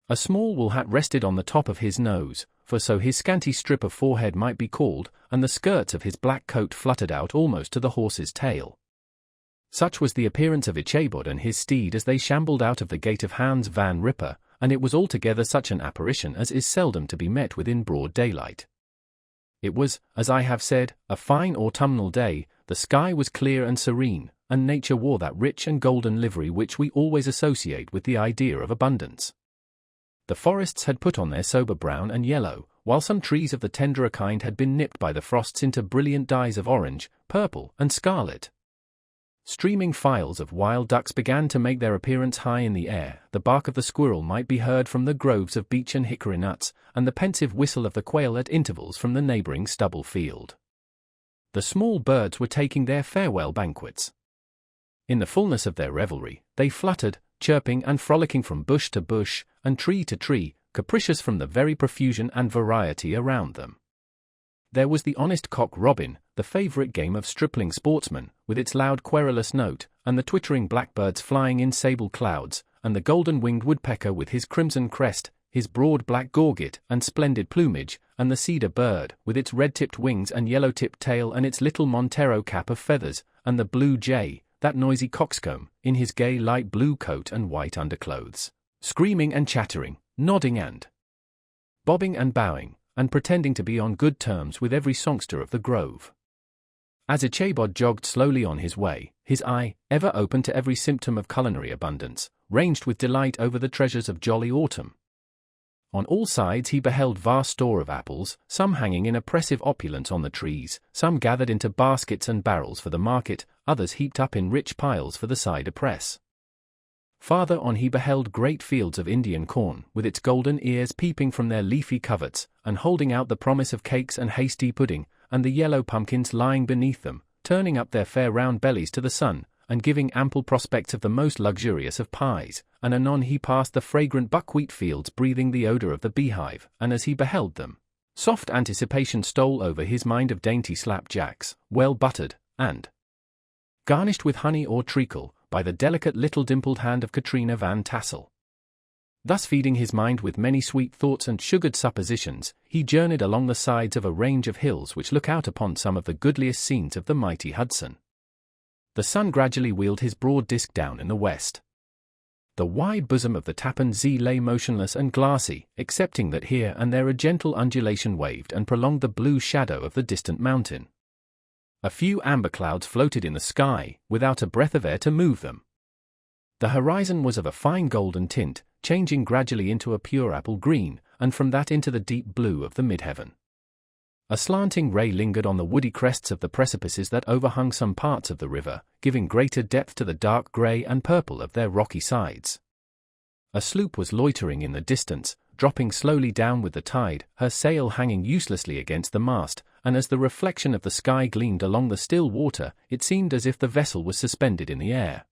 A small wool hat rested on the top of his nose, for so his scanty strip of forehead might be called, and the skirts of his black coat fluttered out almost to the horse's tail. Such was the appearance of Ichabod and his steed as they shambled out of the gate of Hans van Ripper, and it was altogether such an apparition as is seldom to be met with in broad daylight. It was, as I have said, a fine autumnal day, the sky was clear and serene, and nature wore that rich and golden livery which we always associate with the idea of abundance. The forests had put on their sober brown and yellow, while some trees of the tenderer kind had been nipped by the frosts into brilliant dyes of orange, purple, and scarlet. Streaming files of wild ducks began to make their appearance high in the air, the bark of the squirrel might be heard from the groves of beech and hickory nuts, and the pensive whistle of the quail at intervals from the neighbouring stubble field. The small birds were taking their farewell banquets. In the fullness of their revelry, they fluttered, chirping and frolicking from bush to bush, and tree to tree, capricious from the very profusion and variety around them. There was the honest cock-robin, the favourite game of stripling sportsmen, with its loud querulous note, and the twittering blackbirds flying in sable clouds, and the golden-winged woodpecker with his crimson crest, his broad black gorget and splendid plumage, and the cedar bird, with its red-tipped wings and yellow-tipped tail and its little Montero cap of feathers, and the blue jay, that noisy coxcomb, in his gay light blue coat and white underclothes, screaming and chattering, nodding and bobbing and bowing, and pretending to be on good terms with every songster of the grove. As Ichabod jogged slowly on his way, his eye, ever open to every symptom of culinary abundance, ranged with delight over the treasures of jolly autumn. On all sides he beheld vast store of apples, some hanging in oppressive opulence on the trees, some gathered into baskets and barrels for the market, others heaped up in rich piles for the cider press. Farther on he beheld great fields of Indian corn, with its golden ears peeping from their leafy coverts, and holding out the promise of cakes and hasty pudding, and the yellow pumpkins lying beneath them, turning up their fair round bellies to the sun, and giving ample prospects of the most luxurious of pies, and anon he passed the fragrant buckwheat fields breathing the odour of the beehive, and as he beheld them, soft anticipation stole over his mind of dainty slapjacks, well buttered, and garnished with honey or treacle, by the delicate little dimpled hand of Katrina Van Tassel. Thus feeding his mind with many sweet thoughts and sugared suppositions, he journeyed along the sides of a range of hills which look out upon some of the goodliest scenes of the mighty Hudson. The sun gradually wheeled his broad disk down in the west. The wide bosom of the Tappan Zee lay motionless and glassy, excepting that here and there a gentle undulation waved and prolonged the blue shadow of the distant mountain. A few amber clouds floated in the sky, without a breath of air to move them. The horizon was of a fine golden tint, changing gradually into a pure apple green, and from that into the deep blue of the mid-heaven. A slanting ray lingered on the woody crests of the precipices that overhung some parts of the river, giving greater depth to the dark grey and purple of their rocky sides. A sloop was loitering in the distance, dropping slowly down with the tide, her sail hanging uselessly against the mast, and as the reflection of the sky gleamed along the still water, it seemed as if the vessel was suspended in the air.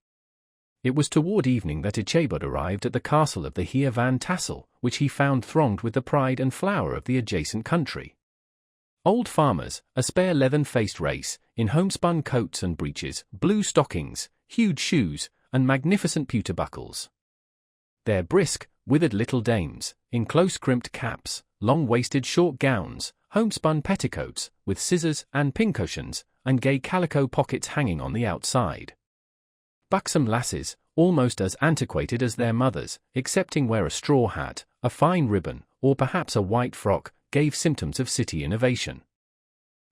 It was toward evening that Ichabod arrived at the castle of the Heer Van Tassel, which he found thronged with the pride and flower of the adjacent country. Old farmers, a spare leathern-faced race, in homespun coats and breeches, blue stockings, huge shoes, and magnificent pewter buckles. Their brisk, withered little dames, in close-crimped caps, long-waisted short gowns, homespun petticoats, with scissors and pincushions, and gay calico pockets hanging on the outside. Buxom lasses, almost as antiquated as their mothers, excepting where a straw hat, a fine ribbon, or perhaps a white frock, gave symptoms of city innovation.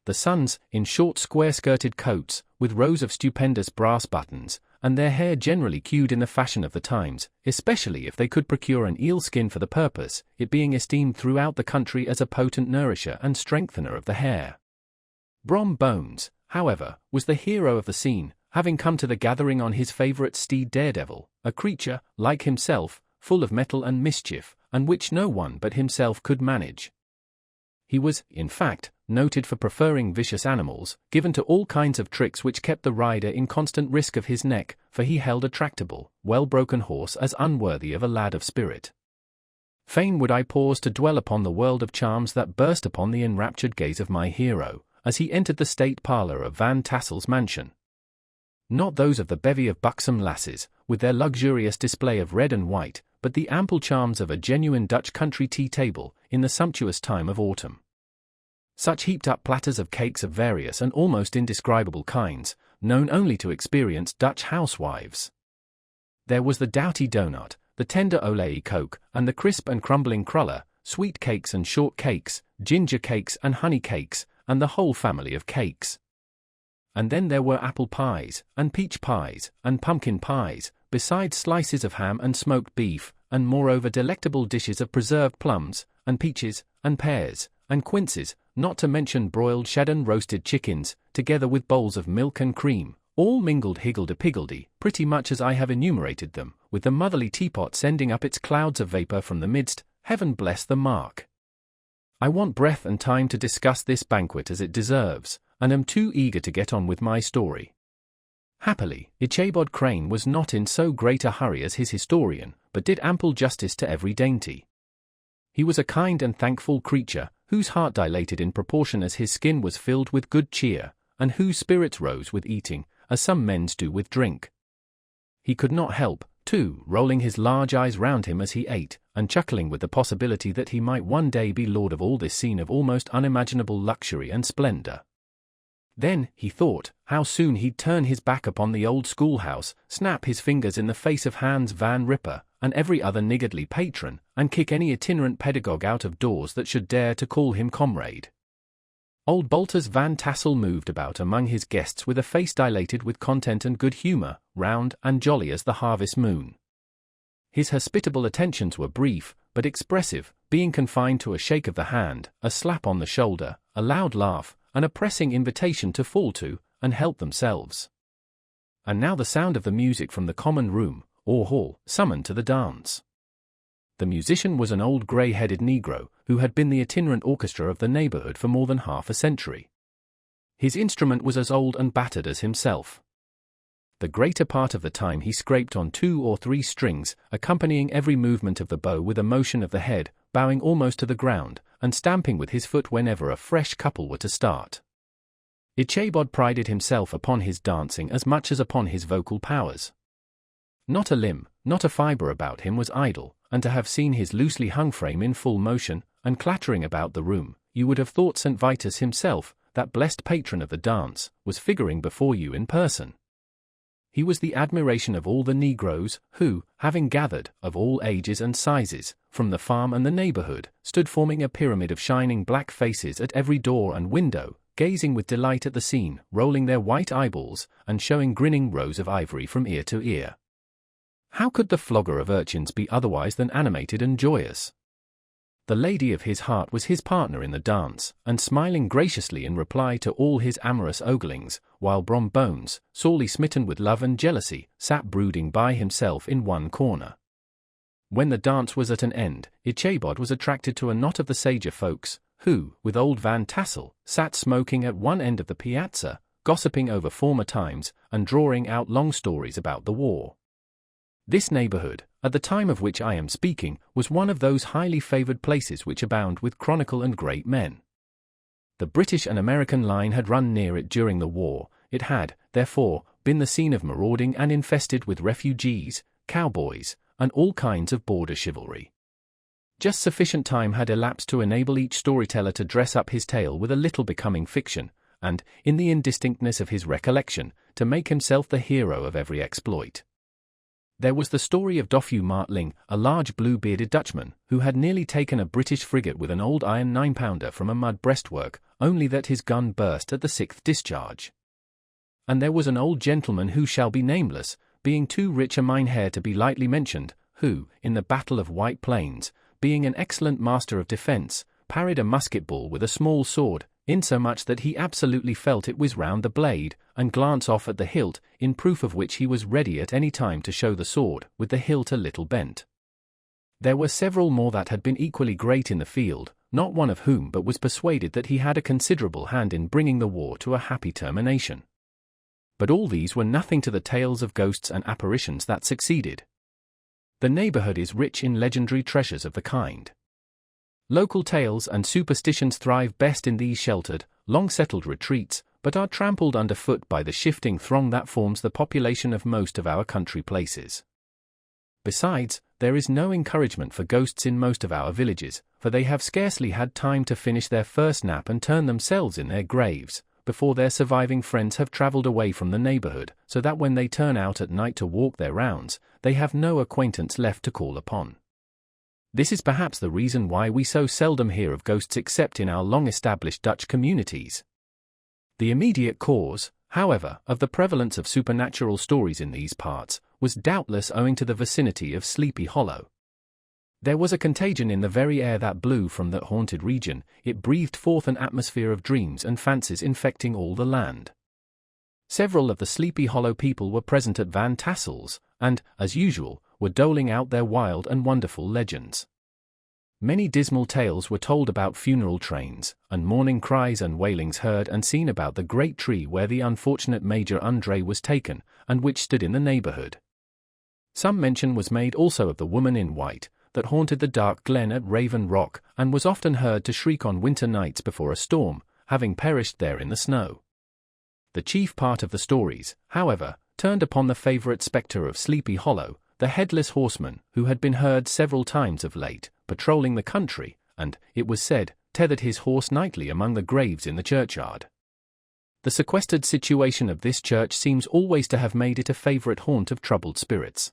The sons, in short square-skirted coats, with rows of stupendous brass buttons, and their hair generally queued in the fashion of the times, especially if they could procure an eel skin for the purpose, it being esteemed throughout the country as a potent nourisher and strengthener of the hair. Brom Bones, however, was the hero of the scene, having come to the gathering on his favourite steed Daredevil, a creature, like himself, full of mettle and mischief, and which no one but himself could manage. He was, in fact, noted for preferring vicious animals, given to all kinds of tricks which kept the rider in constant risk of his neck, for he held a tractable, well-broken horse as unworthy of a lad of spirit. Fain would I pause to dwell upon the world of charms that burst upon the enraptured gaze of my hero, as he entered the state parlour of Van Tassel's mansion. Not those of the bevy of buxom lasses, with their luxurious display of red and white, but the ample charms of a genuine Dutch country tea table, in the sumptuous time of autumn. Such heaped-up platters of cakes of various and almost indescribable kinds, known only to experienced Dutch housewives. There was the doughty doughnut, the tender olée coke, and the crisp and crumbling cruller, sweet cakes and short cakes, ginger cakes and honey cakes, and the whole family of cakes. And then there were apple pies, and peach pies, and pumpkin pies, besides slices of ham and smoked beef, and moreover delectable dishes of preserved plums, and peaches, and pears, and quinces, not to mention broiled shad and roasted chickens, together with bowls of milk and cream, all mingled higgledy-piggledy, pretty much as I have enumerated them, with the motherly teapot sending up its clouds of vapour from the midst. Heaven bless the mark! I want breath and time to discuss this banquet as it deserves, and am too eager to get on with my story. Happily, Ichabod Crane was not in so great a hurry as his historian, but did ample justice to every dainty. He was a kind and thankful creature, whose heart dilated in proportion as his skin was filled with good cheer, and whose spirits rose with eating, as some men's do with drink. He could not help, too, rolling his large eyes round him as he ate, and chuckling with the possibility that he might one day be lord of all this scene of almost unimaginable luxury and splendor. Then, he thought, how soon he'd turn his back upon the old schoolhouse, snap his fingers in the face of Hans Van Ripper, and every other niggardly patron, and kick any itinerant pedagogue out of doors that should dare to call him comrade. Old Baltus Van Tassel moved about among his guests with a face dilated with content and good humor, round and jolly as the harvest moon. His hospitable attentions were brief, but expressive, being confined to a shake of the hand, a slap on the shoulder, a loud laugh, and a pressing invitation to fall to, and help themselves. And now the sound of the music from the common room, or hall, summoned to the dance. The musician was an old grey-headed Negro, who had been the itinerant orchestra of the neighborhood for more than half a century. His instrument was as old and battered as himself. The greater part of the time he scraped on 2 or 3 strings, accompanying every movement of the bow with a motion of the head, bowing almost to the ground, and stamping with his foot whenever a fresh couple were to start. Ichabod prided himself upon his dancing as much as upon his vocal powers. Not a limb, not a fibre about him was idle, and to have seen his loosely hung frame in full motion, and clattering about the room, you would have thought St. Vitus himself, that blessed patron of the dance, was figuring before you in person. He was the admiration of all the Negroes, who, having gathered, of all ages and sizes, from the farm and the neighborhood, stood forming a pyramid of shining black faces at every door and window, gazing with delight at the scene, rolling their white eyeballs, and showing grinning rows of ivory from ear to ear. How could the flogger of urchins be otherwise than animated and joyous? The lady of his heart was his partner in the dance, and smiling graciously in reply to all his amorous oglings, while Brom Bones, sorely smitten with love and jealousy, sat brooding by himself in one corner. When the dance was at an end, Ichabod was attracted to a knot of the sager folks, who, with old Van Tassel, sat smoking at one end of the piazza, gossiping over former times, and drawing out long stories about the war. This neighborhood, at the time of which I am speaking, was one of those highly favored places which abound with chronicle and great men. The British and American line had run near it during the war. It had, therefore, been the scene of marauding and infested with refugees, cowboys, and all kinds of border chivalry. Just sufficient time had elapsed to enable each storyteller to dress up his tale with a little becoming fiction, and, in the indistinctness of his recollection, to make himself the hero of every exploit. There was the story of Dofue Martling, a large blue-bearded Dutchman, who had nearly taken a British frigate with an old iron 9-pounder from a mud breastwork, only that his gun burst at the 6th discharge. And there was an old gentleman who shall be nameless, being too rich a mynheer to be lightly mentioned, who, in the Battle of White Plains, being an excellent master of defence, parried a musket ball with a small sword, insomuch that he absolutely felt it whiz round the blade, and glance off at the hilt, in proof of which he was ready at any time to show the sword, with the hilt a little bent. There were several more that had been equally great in the field, not one of whom but was persuaded that he had a considerable hand in bringing the war to a happy termination. But all these were nothing to the tales of ghosts and apparitions that succeeded. The neighborhood is rich in legendary treasures of the kind. Local tales and superstitions thrive best in these sheltered, long-settled retreats, but are trampled underfoot by the shifting throng that forms the population of most of our country places. Besides, there is no encouragement for ghosts in most of our villages, for they have scarcely had time to finish their first nap and turn themselves in their graves, before their surviving friends have travelled away from the neighborhood, so that when they turn out at night to walk their rounds, they have no acquaintance left to call upon. This is perhaps the reason why we so seldom hear of ghosts except in our long-established Dutch communities. The immediate cause, however, of the prevalence of supernatural stories in these parts, was doubtless owing to the vicinity of Sleepy Hollow. There was a contagion in the very air that blew from that haunted region. It breathed forth an atmosphere of dreams and fancies infecting all the land. Several of the Sleepy Hollow people were present at Van Tassel's, and, as usual, were doling out their wild and wonderful legends. Many dismal tales were told about funeral trains, and mourning cries and wailings heard and seen about the great tree where the unfortunate Major Andre was taken, and which stood in the neighborhood. Some mention was made also of the woman in white, that haunted the dark glen at Raven Rock, and was often heard to shriek on winter nights before a storm, having perished there in the snow. The chief part of the stories, however, turned upon the favorite spectre of Sleepy Hollow, the Headless Horseman, who had been heard several times of late, patrolling the country, and, it was said, tethered his horse nightly among the graves in the churchyard. The sequestered situation of this church seems always to have made it a favourite haunt of troubled spirits.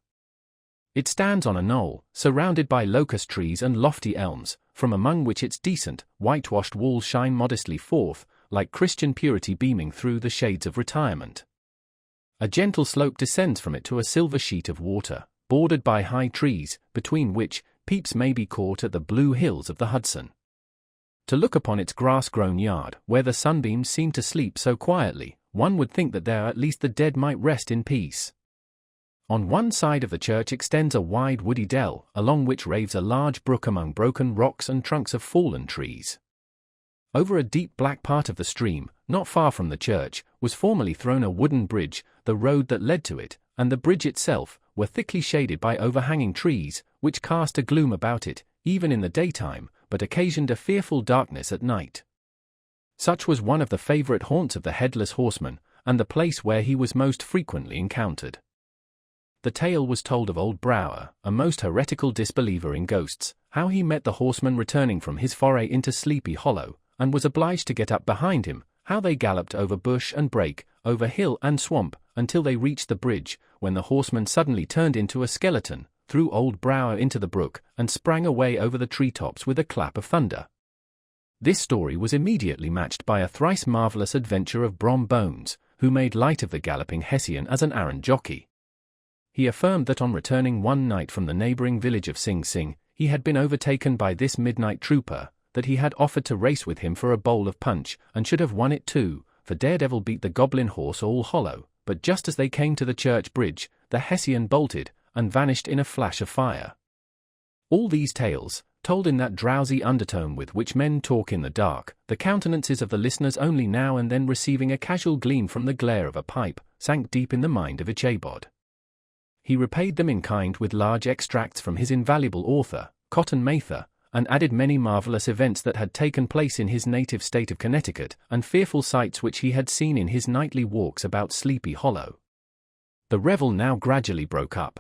It stands on a knoll, surrounded by locust trees and lofty elms, from among which its decent, whitewashed walls shine modestly forth, like Christian purity beaming through the shades of retirement. A gentle slope descends from it to a silver sheet of water, bordered by high trees, between which peeps may be caught at the blue hills of the Hudson. To look upon its grass-grown yard, where the sunbeams seem to sleep so quietly, one would think that there at least the dead might rest in peace. On one side of the church extends a wide woody dell, along which raves a large brook among broken rocks and trunks of fallen trees. Over a deep black part of the stream, not far from the church, was formerly thrown a wooden bridge. The road that led to it, and the bridge itself, were thickly shaded by overhanging trees, which cast a gloom about it, even in the daytime, but occasioned a fearful darkness at night. Such was one of the favourite haunts of the Headless Horseman, and the place where he was most frequently encountered. The tale was told of old Brower, a most heretical disbeliever in ghosts, how he met the horseman returning from his foray into Sleepy Hollow, and was obliged to get up behind him, how they galloped over bush and brake, over hill and swamp, until they reached the bridge, when the horseman suddenly turned into a skeleton, threw old Brower into the brook, and sprang away over the treetops with a clap of thunder. This story was immediately matched by a thrice marvellous adventure of Brom Bones, who made light of the galloping Hessian as an arrant jockey. He affirmed that on returning one night from the neighbouring village of Sing Sing, he had been overtaken by this midnight trooper, that he had offered to race with him for a bowl of punch, and should have won it too, for Daredevil beat the goblin horse all hollow, but just as they came to the church bridge, the Hessian bolted, and vanished in a flash of fire. All these tales, told in that drowsy undertone with which men talk in the dark, the countenances of the listeners only now and then receiving a casual gleam from the glare of a pipe, sank deep in the mind of Ichabod. He repaid them in kind with large extracts from his invaluable author, Cotton Mather, and added many marvellous events that had taken place in his native state of Connecticut, and fearful sights which he had seen in his nightly walks about Sleepy Hollow. The revel now gradually broke up.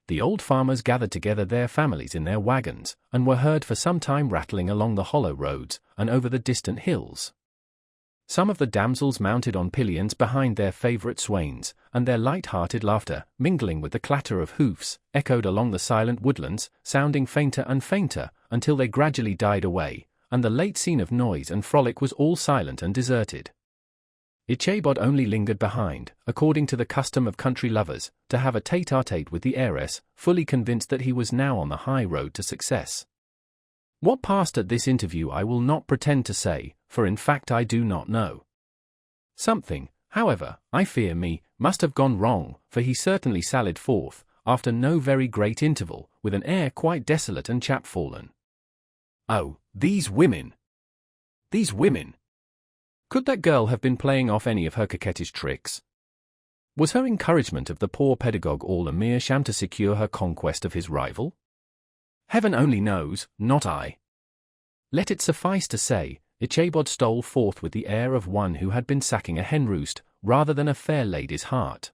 The old farmers gathered together their families in their wagons, and were heard for some time rattling along the hollow roads, and over the distant hills. Some of the damsels mounted on pillions behind their favourite swains, and their light-hearted laughter, mingling with the clatter of hoofs, echoed along the silent woodlands, sounding fainter and fainter, until they gradually died away, and the late scene of noise and frolic was all silent and deserted. Ichabod only lingered behind, according to the custom of country lovers, to have a tete-a-tete with the heiress, fully convinced that he was now on the high road to success. What passed at this interview I will not pretend to say, for in fact I do not know. Something, however, I fear me, must have gone wrong, for he certainly sallied forth, after no very great interval, with an air quite desolate and chapfallen. Oh, these women! These women! Could that girl have been playing off any of her coquettish tricks? Was her encouragement of the poor pedagogue all a mere sham to secure her conquest of his rival? Heaven only knows, not I. Let it suffice to say, Ichabod stole forth with the air of one who had been sacking a hen-roost, rather than a fair lady's heart.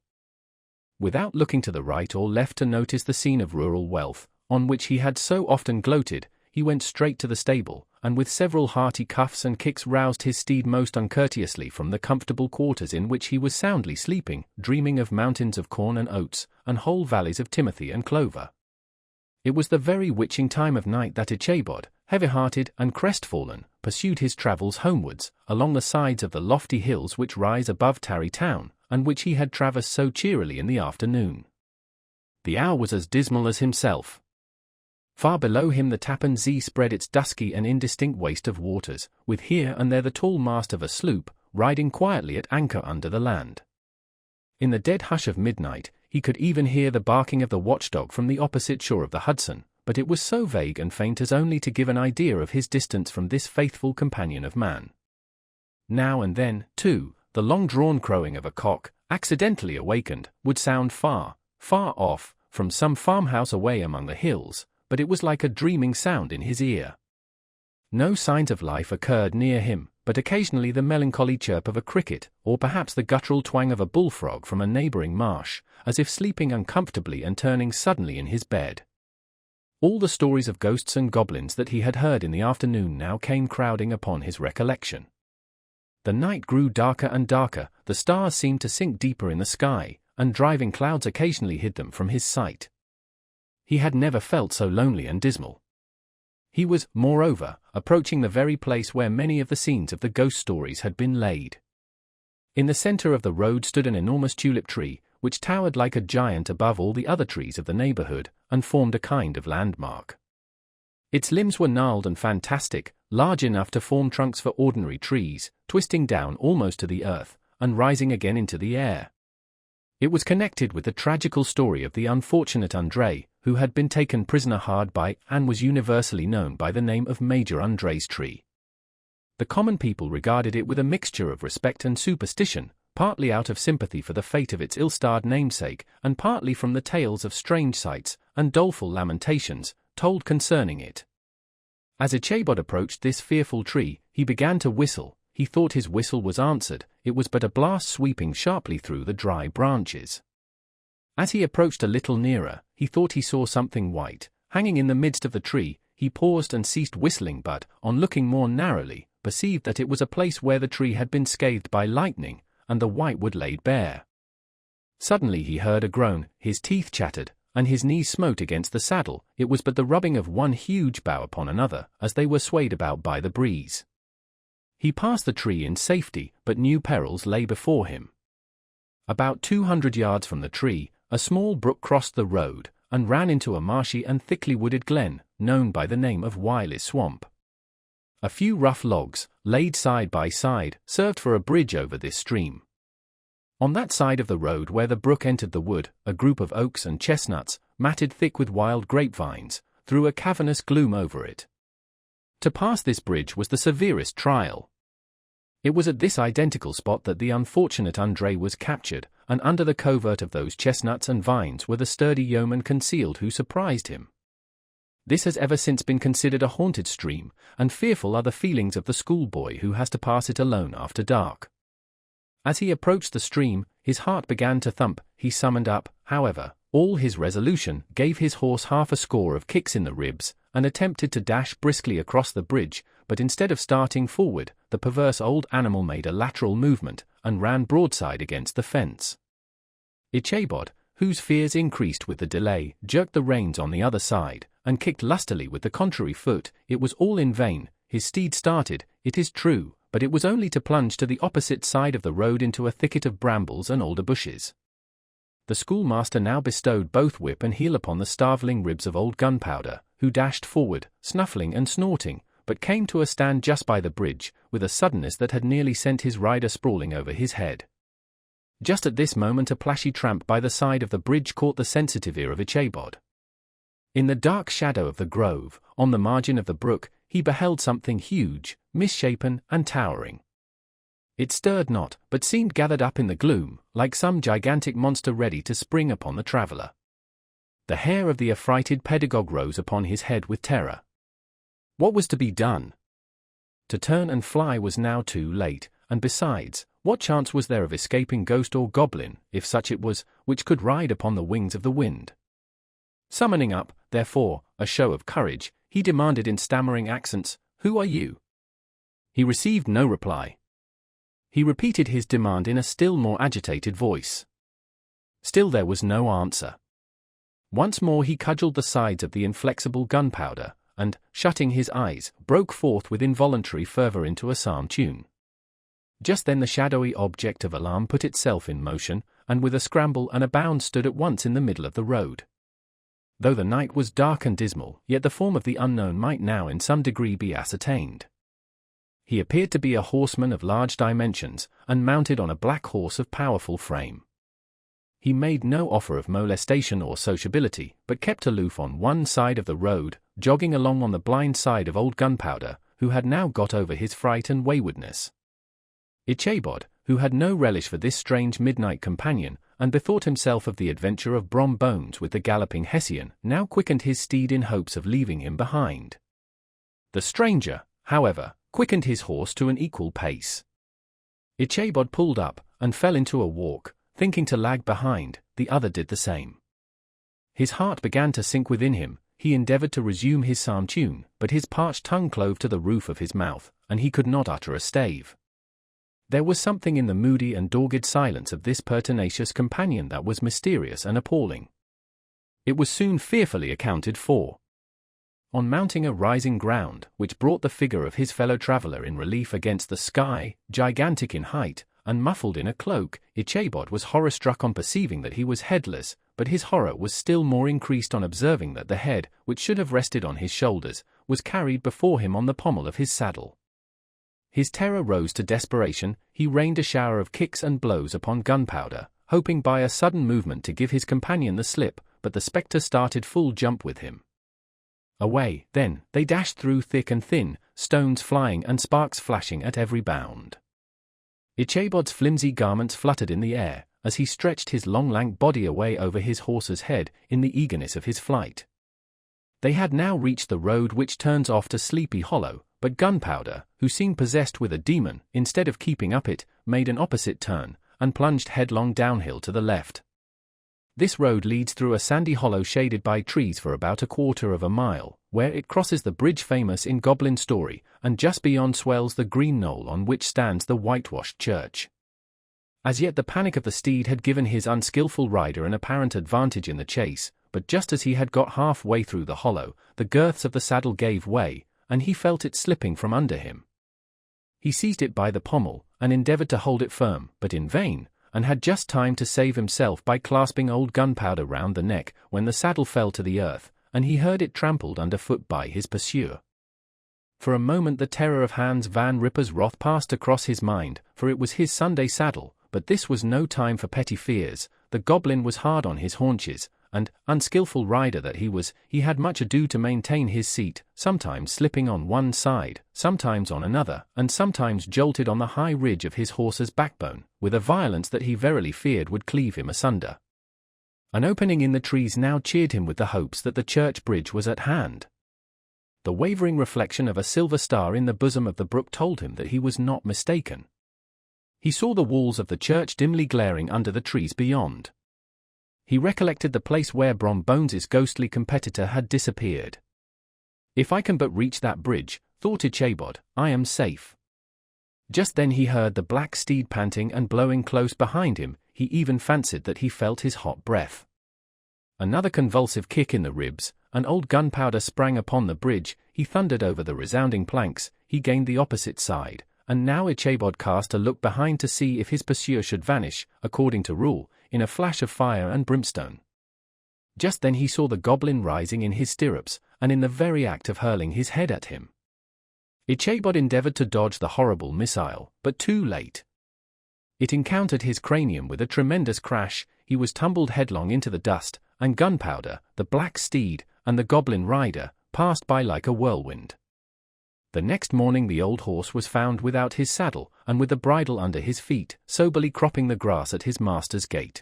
Without looking to the right or left to notice the scene of rural wealth, on which he had so often gloated, he went straight to the stable, and with several hearty cuffs and kicks roused his steed most uncourteously from the comfortable quarters in which he was soundly sleeping, dreaming of mountains of corn and oats, and whole valleys of timothy and clover. It was the very witching time of night that Ichabod, heavy-hearted and crestfallen, pursued his travels homewards, along the sides of the lofty hills which rise above Tarry Town, and which he had traversed so cheerily in the afternoon. The hour was as dismal as himself. Far below him the Tappan Zee spread its dusky and indistinct waste of waters, with here and there the tall mast of a sloop, riding quietly at anchor under the land. In the dead hush of midnight, he could even hear the barking of the watchdog from the opposite shore of the Hudson, but it was so vague and faint as only to give an idea of his distance from this faithful companion of man. Now and then, too, the long-drawn crowing of a cock, accidentally awakened, would sound far, far off, from some farmhouse away among the hills, but it was like a dreaming sound in his ear. No signs of life occurred near him, but but occasionally the melancholy chirp of a cricket, or perhaps the guttural twang of a bullfrog from a neighboring marsh, as if sleeping uncomfortably and turning suddenly in his bed. All the stories of ghosts and goblins that he had heard in the afternoon now came crowding upon his recollection. The night grew darker and darker, the stars seemed to sink deeper in the sky, and driving clouds occasionally hid them from his sight. He had never felt so lonely and dismal. He was, moreover, approaching the very place where many of the scenes of the ghost stories had been laid. In the center of the road stood an enormous tulip tree, which towered like a giant above all the other trees of the neighborhood, and formed a kind of landmark. Its limbs were gnarled and fantastic, large enough to form trunks for ordinary trees, twisting down almost to the earth, and rising again into the air. It was connected with the tragical story of the unfortunate André, who had been taken prisoner hard by and was universally known by the name of Major André's tree. The common people regarded it with a mixture of respect and superstition, partly out of sympathy for the fate of its ill-starred namesake, and partly from the tales of strange sights and doleful lamentations told concerning it. As Ichabod approached this fearful tree, he began to whistle. He thought his whistle was answered, it was but a blast sweeping sharply through the dry branches. As he approached a little nearer, he thought he saw something white, hanging in the midst of the tree. He paused and ceased whistling, but, on looking more narrowly, perceived that it was a place where the tree had been scathed by lightning, and the white wood laid bare. Suddenly he heard a groan, his teeth chattered, and his knees smote against the saddle. It was but the rubbing of one huge bough upon another, as they were swayed about by the breeze. He passed the tree in safety, but new perils lay before him. About 200 yards from the tree, a small brook crossed the road, and ran into a marshy and thickly wooded glen, known by the name of Wily's Swamp. A few rough logs, laid side by side, served for a bridge over this stream. On that side of the road where the brook entered the wood, a group of oaks and chestnuts, matted thick with wild grapevines, threw a cavernous gloom over it. To pass this bridge was the severest trial. It was at this identical spot that the unfortunate André was captured, and under the covert of those chestnuts and vines were the sturdy yeomen concealed who surprised him. This has ever since been considered a haunted stream, and fearful are the feelings of the schoolboy who has to pass it alone after dark. As he approached the stream, his heart began to thump. He summoned up, however, all his resolution, gave his horse half a score of kicks in the ribs, and attempted to dash briskly across the bridge, but instead of starting forward, the perverse old animal made a lateral movement, and ran broadside against the fence. Ichabod, whose fears increased with the delay, jerked the reins on the other side, and kicked lustily with the contrary foot. It was all in vain. His steed started, it is true, but it was only to plunge to the opposite side of the road into a thicket of brambles and alder bushes. The schoolmaster now bestowed both whip and heel upon the starveling ribs of old Gunpowder, who dashed forward, snuffling and snorting, but came to a stand just by the bridge, with a suddenness that had nearly sent his rider sprawling over his head. Just at this moment a plashy tramp by the side of the bridge caught the sensitive ear of Ichabod. In the dark shadow of the grove, on the margin of the brook, he beheld something huge, misshapen, and towering. It stirred not, but seemed gathered up in the gloom, like some gigantic monster ready to spring upon the traveller. The hair of the affrighted pedagogue rose upon his head with terror. What was to be done? To turn and fly was now too late, and besides, what chance was there of escaping ghost or goblin, if such it was, which could ride upon the wings of the wind? Summoning up, therefore, a show of courage, he demanded in stammering accents, "Who are you?" He received no reply. He repeated his demand in a still more agitated voice. Still there was no answer. Once more he cudgelled the sides of the inflexible Gunpowder, and, shutting his eyes, broke forth with involuntary fervour into a psalm tune. Just then the shadowy object of alarm put itself in motion, and with a scramble and a bound stood at once in the middle of the road. Though the night was dark and dismal, yet the form of the unknown might now in some degree be ascertained. He appeared to be a horseman of large dimensions, and mounted on a black horse of powerful frame. He made no offer of molestation or sociability, but kept aloof on one side of the road, jogging along on the blind side of old Gunpowder, who had now got over his fright and waywardness. Ichabod, who had no relish for this strange midnight companion, and bethought himself of the adventure of Brom Bones with the galloping Hessian, now quickened his steed in hopes of leaving him behind. The stranger, however, quickened his horse to an equal pace. Ichabod pulled up, and fell into a walk, thinking to lag behind. The other did the same. His heart began to sink within him. He endeavored to resume his psalm tune, but his parched tongue clove to the roof of his mouth, and he could not utter a stave. There was something in the moody and dogged silence of this pertinacious companion that was mysterious and appalling. It was soon fearfully accounted for. On mounting a rising ground, which brought the figure of his fellow traveller in relief against the sky, gigantic in height, and muffled in a cloak, Ichabod was horror-struck on perceiving that he was headless, but his horror was still more increased on observing that the head, which should have rested on his shoulders, was carried before him on the pommel of his saddle. His terror rose to desperation. He rained a shower of kicks and blows upon Gunpowder, hoping by a sudden movement to give his companion the slip, but the spectre started full jump with him. Away, then, they dashed through thick and thin, stones flying and sparks flashing at every bound. Ichabod's flimsy garments fluttered in the air, as he stretched his long lank body away over his horse's head, in the eagerness of his flight. They had now reached the road which turns off to Sleepy Hollow, but Gunpowder, who seemed possessed with a demon, instead of keeping up it, made an opposite turn, and plunged headlong downhill to the left. This road leads through a sandy hollow shaded by trees for about a quarter of a mile, where it crosses the bridge famous in Goblin story, and just beyond swells the green knoll on which stands the whitewashed church. As yet the panic of the steed had given his unskilful rider an apparent advantage in the chase, but just as he had got half-way through the hollow, the girths of the saddle gave way, and he felt it slipping from under him. He seized it by the pommel, and endeavoured to hold it firm, but in vain, and had just time to save himself by clasping old Gunpowder round the neck, when the saddle fell to the earth, and he heard it trampled underfoot by his pursuer. For a moment the terror of Hans Van Ripper's wrath passed across his mind, for it was his Sunday saddle, but this was no time for petty fears. The goblin was hard on his haunches, and, unskilful rider that he was, he had much ado to maintain his seat, sometimes slipping on one side, sometimes on another, and sometimes jolted on the high ridge of his horse's backbone, with a violence that he verily feared would cleave him asunder. An opening in the trees now cheered him with the hopes that the church bridge was at hand. The wavering reflection of a silver star in the bosom of the brook told him that he was not mistaken. He saw the walls of the church dimly glaring under the trees beyond. He recollected the place where Brom Bones's ghostly competitor had disappeared. "If I can but reach that bridge," thought Ichabod, "I am safe." Just then he heard the black steed panting and blowing close behind him. He even fancied that he felt his hot breath. Another convulsive kick in the ribs, and old Gunpowder sprang upon the bridge. He thundered over the resounding planks. He gained the opposite side, and now Ichabod cast a look behind to see if his pursuer should vanish, according to rule, in a flash of fire and brimstone. Just then he saw the goblin rising in his stirrups, and in the very act of hurling his head at him. Ichabod endeavoured to dodge the horrible missile, but too late. It encountered his cranium with a tremendous crash. He was tumbled headlong into the dust, and Gunpowder, the black steed, and the goblin rider, passed by like a whirlwind. The next morning the old horse was found without his saddle, and with the bridle under his feet, soberly cropping the grass at his master's gate.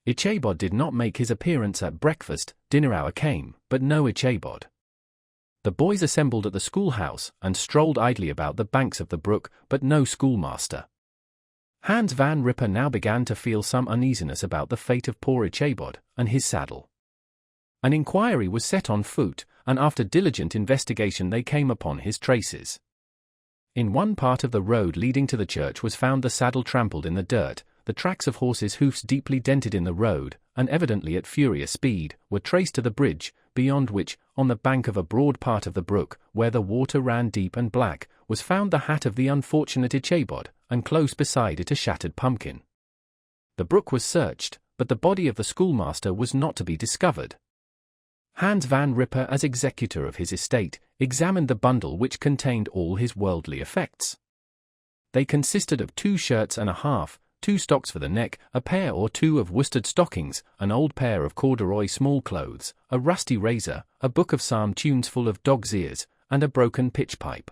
Ichabod did not make his appearance at breakfast. Dinner hour came, but no Ichabod. The boys assembled at the schoolhouse, and strolled idly about the banks of the brook, but no schoolmaster. Hans Van Ripper now began to feel some uneasiness about the fate of poor Ichabod, and his saddle. An inquiry was set on foot, and after diligent investigation they came upon his traces. In one part of the road leading to the church was found the saddle trampled in the dirt. The tracks of horses' hoofs deeply dented in the road, and evidently at furious speed, were traced to the bridge, beyond which, on the bank of a broad part of the brook, where the water ran deep and black, was found the hat of the unfortunate Ichabod, and close beside it a shattered pumpkin. The brook was searched, but the body of the schoolmaster was not to be discovered. Hans Van Ripper, as executor of his estate, examined the bundle which contained all his worldly effects. They consisted of 2 shirts and a half, 2 stocks for the neck, a pair or 2 of worsted stockings, an old pair of corduroy small clothes, a rusty razor, a book of psalm tunes full of dog's ears, and a broken pitch pipe.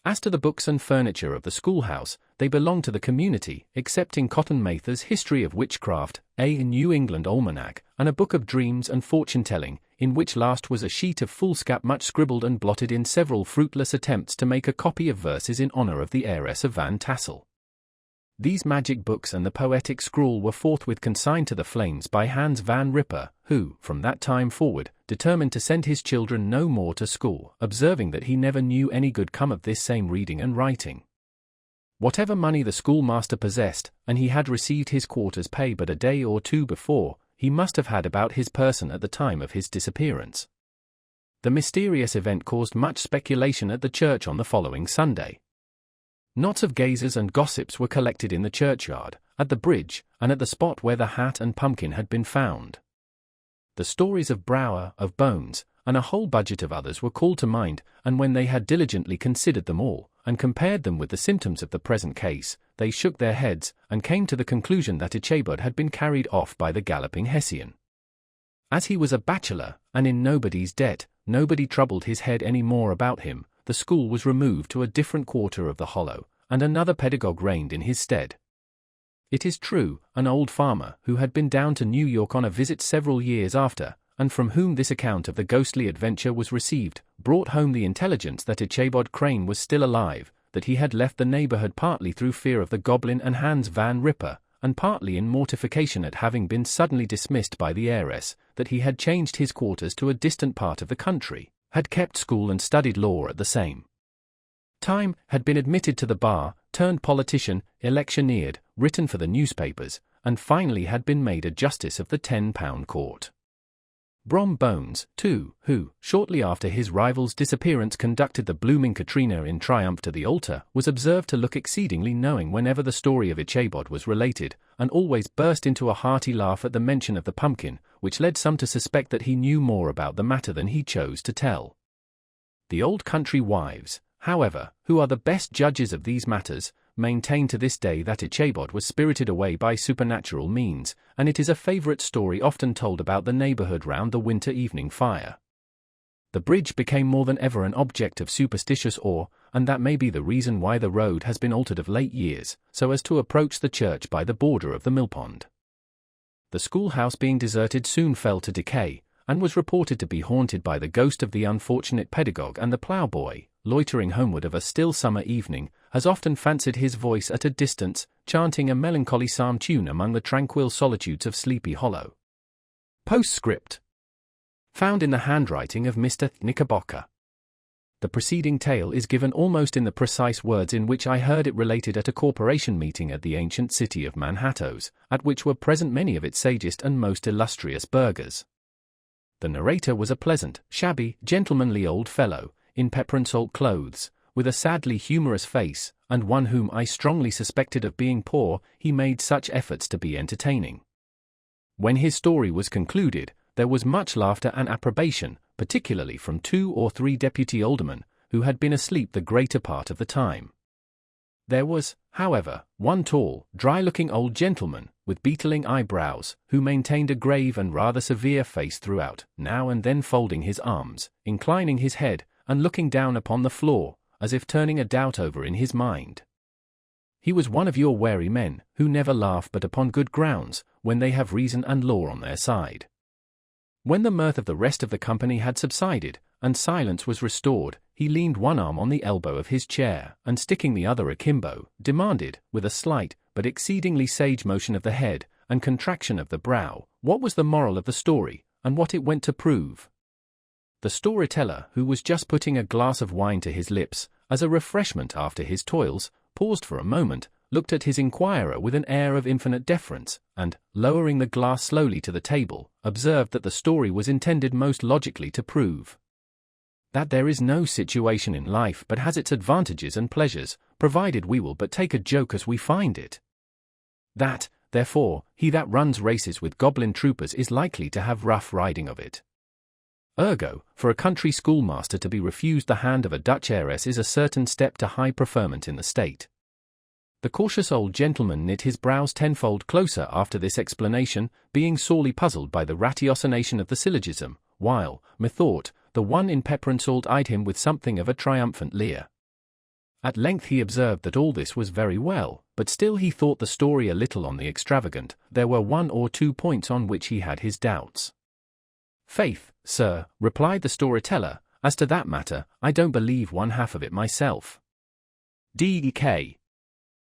As to the books and furniture of the schoolhouse, they belonged to the community, excepting Cotton Mather's History of Witchcraft, a New England Almanac, and a book of dreams and fortune-telling, in which last was a sheet of foolscap much scribbled and blotted in several fruitless attempts to make a copy of verses in honor of the heiress of Van Tassel. These magic books and the poetic scrawl were forthwith consigned to the flames by Hans van Ripper, who, from that time forward, determined to send his children no more to school, observing that he never knew any good come of this same reading and writing. Whatever money the schoolmaster possessed, and he had received his quarter's pay but a day or two before, he must have had about his person at the time of his disappearance. The mysterious event caused much speculation at the church on the following Sunday. Knots of gazers and gossips were collected in the churchyard, at the bridge, and at the spot where the hat and pumpkin had been found. The stories of Brouwer, of Bones, and a whole budget of others were called to mind, and when they had diligently considered them all, and compared them with the symptoms of the present case, they shook their heads, and came to the conclusion that Ichabod had been carried off by the galloping Hessian. As he was a bachelor, and in nobody's debt, nobody troubled his head any more about him. The school was removed to a different quarter of the hollow, and another pedagogue reigned in his stead. It is true, an old farmer, who had been down to New York on a visit several years after, and from whom this account of the ghostly adventure was received, brought home the intelligence that Ichabod Crane was still alive, that he had left the neighborhood partly through fear of the goblin and Hans van Ripper, and partly in mortification at having been suddenly dismissed by the heiress, that he had changed his quarters to a distant part of the country, had kept school and studied law at the same time, had been admitted to the bar, turned politician, electioneered, written for the newspapers, and finally had been made a justice of the 10-pound court. Brom Bones, too, who, shortly after his rival's disappearance conducted the blooming Katrina in triumph to the altar, was observed to look exceedingly knowing whenever the story of Ichabod was related, and always burst into a hearty laugh at the mention of the pumpkin, which led some to suspect that he knew more about the matter than he chose to tell. The old country wives, however, who are the best judges of these matters, maintain to this day that Ichabod was spirited away by supernatural means, and it is a favourite story often told about the neighbourhood round the winter evening fire. The bridge became more than ever an object of superstitious awe, and that may be the reason why the road has been altered of late years, so as to approach the church by the border of the millpond. The schoolhouse being deserted soon fell to decay, and was reported to be haunted by the ghost of the unfortunate pedagogue, and the ploughboy, loitering homeward of a still summer evening, has often fancied his voice at a distance, chanting a melancholy psalm tune among the tranquil solitudes of Sleepy Hollow. Postscript. Found in the handwriting of Mr. Knickerbocker. The preceding tale is given almost in the precise words in which I heard it related at a corporation meeting at the ancient city of Manhattan, at which were present many of its sagest and most illustrious burghers. The narrator was a pleasant, shabby, gentlemanly old fellow, in pepper and salt clothes, with a sadly humorous face, and one whom I strongly suspected of being poor. He made such efforts to be entertaining. When his story was concluded, there was much laughter and approbation, particularly from 2 or 3 deputy aldermen, who had been asleep the greater part of the time. There was, however, one tall, dry-looking old gentleman, with beetling eyebrows, who maintained a grave and rather severe face throughout, now and then folding his arms, inclining his head, and looking down upon the floor, as if turning a doubt over in his mind. He was one of your wary men, who never laugh but upon good grounds, when they have reason and law on their side. When the mirth of the rest of the company had subsided, and silence was restored, he leaned one arm on the elbow of his chair, and sticking the other akimbo, demanded, with a slight, but exceedingly sage motion of the head, and contraction of the brow, what was the moral of the story, and what it went to prove. The storyteller, who was just putting a glass of wine to his lips, as a refreshment after his toils, paused for a moment, looked at his inquirer with an air of infinite deference, and, lowering the glass slowly to the table, observed that the story was intended most logically to prove that there is no situation in life but has its advantages and pleasures, provided we will but take a joke as we find it. That, therefore, he that runs races with goblin troopers is likely to have rough riding of it. Ergo, for a country schoolmaster to be refused the hand of a Dutch heiress is a certain step to high preferment in the state. The cautious old gentleman knit his brows tenfold closer after this explanation, being sorely puzzled by the ratiocination of the syllogism, while, methought, the one in pepper and salt eyed him with something of a triumphant leer. At length he observed that all this was very well, but still he thought the story a little on the extravagant. There were 1 or 2 points on which he had his doubts. Faith, "Sir," replied the storyteller, "as to that matter, I don't believe one half of it myself. D.E.K.